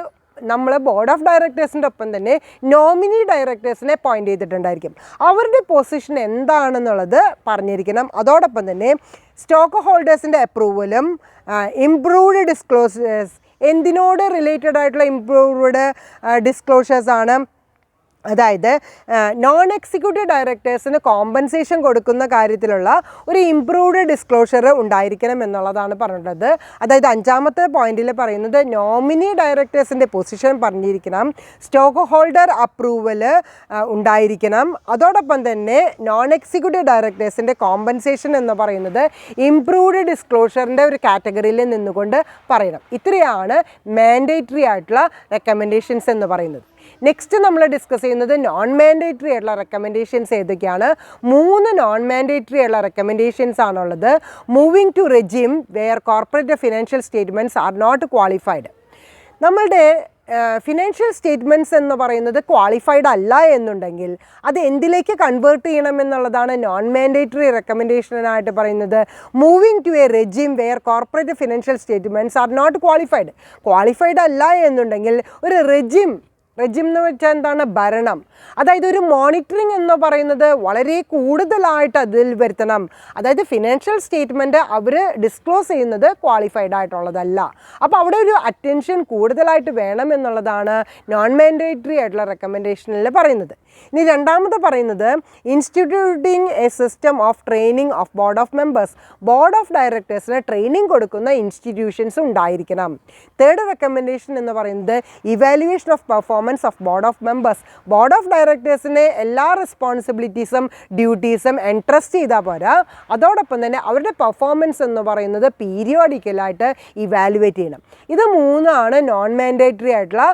നമ്മൾ ബോർഡ് ഓഫ് ഡയറക്ടേഴ്സിൻ്റെ ഒപ്പം തന്നെ നോമിനി ഡയറക്ടേഴ്സിനെ പോയിൻ്റ് ചെയ്തിട്ടുണ്ടായിരിക്കും. അവരുടെ പൊസിഷൻ എന്താണെന്നുള്ളത് പറഞ്ഞിരിക്കണം. അതോടൊപ്പം തന്നെ സ്റ്റോക്ക് ഹോൾഡേഴ്സിൻ്റെ അപ്രൂവലും ഇംപ്രൂവ്ഡ് ഡിസ്ക്ലോസേഴ്സ്, എന്തിനോട് റിലേറ്റഡ് ആയിട്ടുള്ള ഇംപ്രൂവ്ഡ് ഡിസ്ക്ലോഷേഴ്സാണ്? അതായത് നോൺ എക്സിക്യൂട്ടീവ് ഡയറക്ടേഴ്സിന് കോമ്പൻസേഷൻ കൊടുക്കുന്ന കാര്യത്തിലുള്ള ഒരു ഇംപ്രൂവ്ഡ് ഡിസ്ക്ലോഷർ ഉണ്ടായിരിക്കണം എന്നുള്ളതാണ് പറഞ്ഞിട്ടുള്ളത്. അതായത് അഞ്ചാമത്തെ പോയിന്റിൽ പറയുന്നത് നോമിനി ഡയറക്ടേഴ്സിൻ്റെ പൊസിഷൻ പറഞ്ഞിരിക്കണം, സ്റ്റോക്ക് ഹോൾഡർ അപ്രൂവൽ ഉണ്ടായിരിക്കണം. അതോടൊപ്പം തന്നെ നോൺ എക്സിക്യൂട്ടീവ് ഡയറക്ടേഴ്സിൻ്റെ കോമ്പൻസേഷൻ എന്ന് പറയുന്നത് ഇംപ്രൂവ്ഡ് ഡിസ്ക്ലോഷറിൻ്റെ ഒരു കാറ്റഗറിയിൽ നിന്നുകൊണ്ട് പറയണം. ഇത്രയാണ് മാൻഡേറ്ററി ആയിട്ടുള്ള റെക്കമെൻഡേഷൻസ് എന്ന് പറയുന്നത്. നെക്സ്റ്റ് നമ്മൾ ഡിസ്കസ് ചെയ്യുന്നത് നോൺ മാൻഡേറ്ററി ആയിട്ടുള്ള റെക്കമെൻഡേഷൻസ് ഏതൊക്കെയാണ്? 3 നോൺ മാൻഡേറ്ററി ആയിട്ടുള്ള റെക്കമെൻഡേഷൻസ് ആണുള്ളത്. Moving to regime where corporate financial statements are not qualified. നമ്മളുടെ ഫിനാൻഷ്യൽ സ്റ്റേറ്റ്മെൻറ്റ്സ് എന്ന് പറയുന്നത് ക്വാളിഫൈഡ് അല്ല എന്നുണ്ടെങ്കിൽ അത് എന്തിലേക്ക് കൺവേർട്ട് ചെയ്യണം എന്നുള്ളതാണ് നോൺ മാൻഡേറ്ററി റെക്കമെൻഡേഷനായിട്ട് പറയുന്നത്. Moving to a regime where corporate financial statements are not qualified. Qualified അല്ല എന്നുണ്ടെങ്കിൽ ഒരു റെജിം എന്ന് വെച്ചാൽ എന്താണ്? ഭരണം. അതായത് ഒരു മോണിറ്ററിങ് എന്ന് പറയുന്നത് വളരെ കൂടുതലായിട്ട് അതിൽ വരുത്തണം. അതായത് ഫിനാൻഷ്യൽ സ്റ്റേറ്റ്മെൻറ്റ് അവർ ഡിസ്ക്ലോസ് ചെയ്യുന്നത് ക്വാളിഫൈഡ് ആയിട്ടുള്ളതല്ല. അപ്പോൾ അവിടെ ഒരു അറ്റൻഷൻ കൂടുതലായിട്ട് വേണം എന്നുള്ളതാണ് നോൺ മാൻഡേറ്ററി ആയിട്ടുള്ള റെക്കമെൻഡേഷനിൽ പറയുന്നത്. ഇനി രണ്ടാമത് പറയുന്നത് instituting a system of training of board of members. Board of ഡയറക്ടേഴ്സിന് ട്രെയിനിങ് കൊടുക്കുന്ന ഇൻസ്റ്റിറ്റ്യൂഷൻസ് ഉണ്ടായിരിക്കണം. തേർഡ് റെക്കമെൻഡേഷൻ എന്ന് പറയുന്നത് evaluation of performance of board of members. Board of ഡയറക്ടേഴ്സിനെ എല്ലാ റെസ്പോൺസിബിലിറ്റീസും ഡ്യൂട്ടീസും എൻട്രസ്റ്റ് ചെയ്താൽ പോരാ, അതോടൊപ്പം തന്നെ അവരുടെ പെർഫോമൻസ് എന്ന് പറയുന്നത് പീരിയോഡിക്കലായിട്ട് ഇവാലുവേറ്റ് ചെയ്യണം. ഇത് 3 നോൺ മാൻഡേറ്ററി ആയിട്ടുള്ള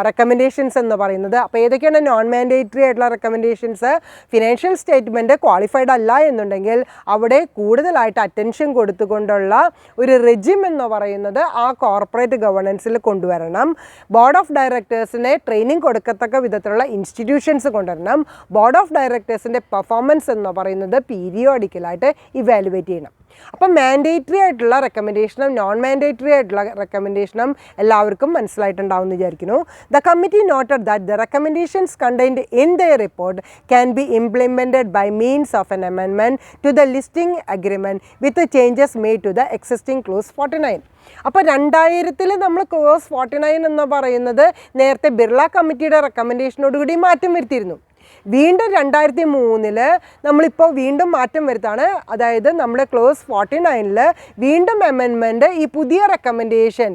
റെക്കമെൻഡേഷൻസ് എന്ന് പറയുന്നത്. അപ്പോൾ ഏതൊക്കെയാണ് നോൺ മാൻഡേറ്ററി ആയിട്ടുള്ള റെക്കമെൻഡേഷൻസ്? ഫിനാൻഷ്യൽ സ്റ്റേറ്റ്മെൻറ്റ് ക്വാളിഫൈഡ് അല്ല എന്നുണ്ടെങ്കിൽ അവിടെ കൂടുതലായിട്ട് അറ്റൻഷൻ കൊടുത്തുകൊണ്ടുള്ള ഒരു റെജിം എന്ന് പറയുന്നത് ആ കോർപ്പറേറ്റ് ഗവേണൻസിൽ കൊണ്ടുവരണം. ബോർഡ് ഓഫ് ഡയറക്ടേഴ്സിനെ ട്രെയിനിങ് കൊടുക്കത്തക്ക വിധത്തിലുള്ള ഇൻസ്റ്റിറ്റ്യൂഷൻസ് കൊണ്ടുവരണം. ബോർഡ് ഓഫ് ഡയറക്ടേഴ്സിൻ്റെ പെർഫോമൻസ് എന്ന് പറയുന്നത് പീരിയോഡിക്കലായിട്ട് ഇവാലുവേറ്റ് ചെയ്യണം. അപ്പം മാൻഡേറ്ററി ആയിട്ടുള്ള റെക്കമെൻഡേഷനും നോൺ മാൻഡേറ്ററി ആയിട്ടുള്ള റെക്കമെൻഡേഷനും എല്ലാവർക്കും മനസ്സിലായിട്ടുണ്ടാവും എന്ന് വിചാരിക്കുന്നു. The committee noted that the recommendations contained in the report can be implemented by means of an amendment to the listing agreement with changes made to the existing clause 49. അപ്പോൾ 2000 നമ്മൾ ക്ലോസ് 49 എന്ന് പറയുന്നത് നേരത്തെ ബിർള കമ്മിറ്റിയുടെ റെക്കമെൻഡേഷനോടുകൂടി മാറ്റം വരുത്തിയിരുന്നു. വീണ്ടും 2003 നമ്മളിപ്പോൾ വീണ്ടും മാറ്റം വരുത്താണ്. അതായത് നമ്മുടെ ക്ലോസ് 49 വീണ്ടും അമെൻമെൻറ്റ് ഈ പുതിയ റെക്കമെൻഡേഷൻ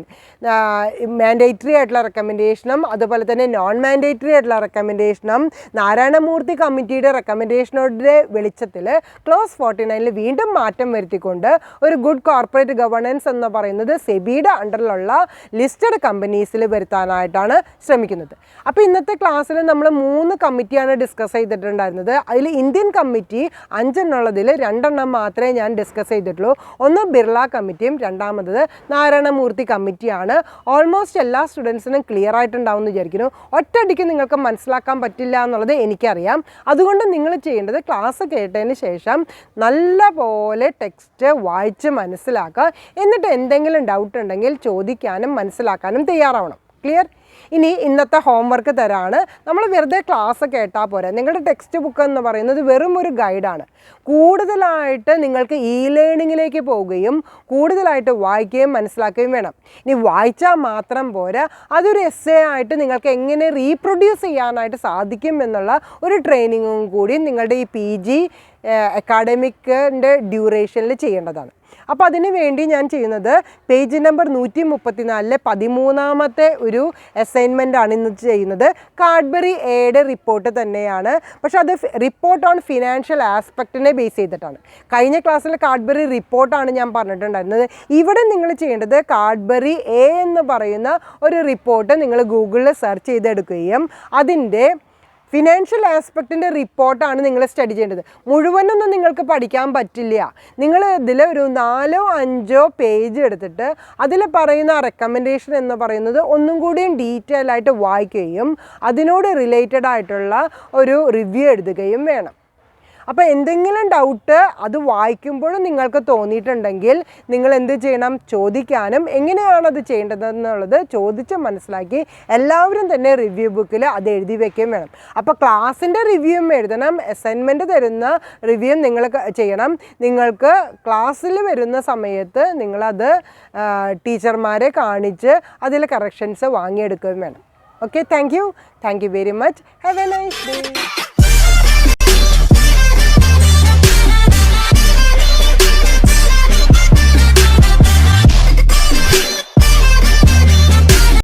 മാൻഡേറ്ററി ആയിട്ടുള്ള റെക്കമെൻഡേഷനും അതുപോലെ തന്നെ നോൺ മാൻഡേറ്ററി ആയിട്ടുള്ള റെക്കമെൻഡേഷനും നാരായണമൂർത്തി കമ്മിറ്റിയുടെ റെക്കമെൻഡേഷനോടെ വെളിച്ചത്തിൽ ക്ലോസ് 49 വീണ്ടും മാറ്റം വരുത്തിക്കൊണ്ട് ഒരു ഗുഡ് കോർപ്പറേറ്റ് ഗവേണൻസ് എന്ന് പറയുന്നത് സെബിയുടെ അണ്ടറിലുള്ള ലിസ്റ്റഡ് കമ്പനീസിൽ വരുത്താനായിട്ടാണ് ശ്രമിക്കുന്നത്. അപ്പോൾ ഇന്നത്തെ ക്ലാസ്സിൽ നമ്മൾ 3 കമ്മിറ്റിയാണ് ഡിസ്കസ് ചെയ്തിട്ടുണ്ടായിരുന്നത്. അതിൽ ഇന്ത്യൻ കമ്മിറ്റി 5 എണ്ണുള്ളതിൽ 2 എണ്ണം മാത്രമേ ഞാൻ ഡിസ്കസ് ചെയ്തിട്ടുള്ളൂ. ഒന്ന് ബിർള കമ്മിറ്റിയും രണ്ടാമത് നാരായണമൂർത്തി കമ്മിറ്റിയാണ്. ഓൾമോസ്റ്റ് എല്ലാ സ്റ്റുഡൻസിനും ക്ലിയർ ആയിട്ടുണ്ടാവും എന്ന് വിചാരിക്കുന്നു. ഒറ്റയടിക്ക് നിങ്ങൾക്ക് മനസ്സിലാക്കാൻ പറ്റില്ല എന്നുള്ളത് എനിക്കറിയാം. അതുകൊണ്ട് നിങ്ങൾ ചെയ്യേണ്ടത് ക്ലാസ് കേട്ടതിന് ശേഷം നല്ല പോലെ ടെക്സ്റ്റ് വായിച്ച് മനസ്സിലാക്കുക. എന്നിട്ട് എന്തെങ്കിലും ഡൗട്ട് ഉണ്ടെങ്കിൽ ചോദിക്കാനും മനസ്സിലാക്കാനും തയ്യാറാവണം. ക്ലിയർ? ഇനി ഇന്നത്തെ ഹോംവർക്ക് തരാണ്. നമ്മൾ വെറുതെ ക്ലാസ് കേട്ടാൽ പോരാ. നിങ്ങളുടെ ടെക്സ്റ്റ് ബുക്ക് എന്ന് പറയുന്നത് വെറും ഒരു ഗൈഡാണ്. കൂടുതലായിട്ട് നിങ്ങൾക്ക് ലേണിങ്ങിലേക്ക് പോവുകയും കൂടുതലായിട്ട് വായിക്കുകയും മനസ്സിലാക്കുകയും വേണം. ഇനി വായിച്ചാൽ മാത്രം പോരാ, അതൊരു എസ്സേ ആയിട്ട് നിങ്ങൾക്ക് എങ്ങനെ റീപ്രൊഡ്യൂസ് ചെയ്യാനായിട്ട് സാധിക്കും എന്നുള്ള ഒരു ട്രെയിനിങ്ങും കൂടി നിങ്ങളുടെ ഈ PG അക്കാഡമിക്കിൻ്റെ ഡ്യൂറേഷനിൽ ചെയ്യേണ്ടതാണ്. അപ്പോൾ അതിന് വേണ്ടി ഞാൻ ചെയ്യുന്നത് പേജ് നമ്പർ 134 13ാമത്തെ ഒരു അസൈൻമെൻ്റ് ആണ് ഇന്ന് ചെയ്യുന്നത്. കാഡ്ബറി എയുടെ റിപ്പോർട്ട് തന്നെയാണ്. പക്ഷെ അത് റിപ്പോർട്ട് ഓൺ ഫിനാൻഷ്യൽ ആസ്പെക്റ്റിനെ ബേസ് ചെയ്തിട്ടാണ്. കഴിഞ്ഞ ക്ലാസ്സിൽ കാഡ്ബറി റിപ്പോർട്ടാണ് ഞാൻ പറഞ്ഞിട്ടുണ്ടായിരുന്നത്. ഇവിടെ നിങ്ങൾ ചെയ്യേണ്ടത് കാഡ്ബറി എ എന്ന് പറയുന്ന ഒരു റിപ്പോർട്ട് നിങ്ങൾ ഗൂഗിളിൽ സെർച്ച് ചെയ്തെടുക്കുകയും അതിൻ്റെ ഫിനാൻഷ്യൽ ആസ്പെക്റ്റിൻ്റെ റിപ്പോർട്ടാണ് നിങ്ങൾ സ്റ്റഡി ചെയ്യേണ്ടത്. മുഴുവനൊന്നും നിങ്ങൾക്ക് പഠിക്കാൻ പറ്റില്ല. നിങ്ങൾ ഇതിൽ ഒരു 4-5 പേജ് എടുത്തിട്ട് അതിൽ പറയുന്ന റെക്കമെൻഡേഷൻ എന്ന് പറയുന്നത് ഒന്നും കൂടിയും ഡീറ്റെയിൽ ആയിട്ട് വായിക്കുകയും അതിനോട് റിലേറ്റഡ് ആയിട്ടുള്ള ഒരു റിവ്യൂ എഴുതുകയും വേണം. അപ്പോൾ എന്തെങ്കിലും ഡൗട്ട് അത് വായിക്കുമ്പോഴും നിങ്ങൾക്ക് തോന്നിയിട്ടുണ്ടെങ്കിൽ നിങ്ങൾ എന്ത് ചെയ്യണം? ചോദിക്കാനും എങ്ങനെയാണ് അത് ചെയ്യേണ്ടതെന്നുള്ളത് ചോദിച്ച് മനസ്സിലാക്കി എല്ലാവരും തന്നെ റിവ്യൂ ബുക്കിൽ അത് എഴുതി വയ്ക്കുകയും വേണം. അപ്പോൾ ക്ലാസ്സിൻ്റെ റിവ്യൂവും എഴുതണം, അസൈൻമെൻറ്റ് തരുന്ന റിവ്യൂവും നിങ്ങൾ ചെയ്യണം. നിങ്ങൾക്ക് ക്ലാസ്സിൽ വരുന്ന സമയത്ത് നിങ്ങളത് ടീച്ചർമാരെ കാണിച്ച് അതിൽ കറക്ഷൻസ് വാങ്ങിയെടുക്കുകയും വേണം. Okay, thank you very much. Have A nice day.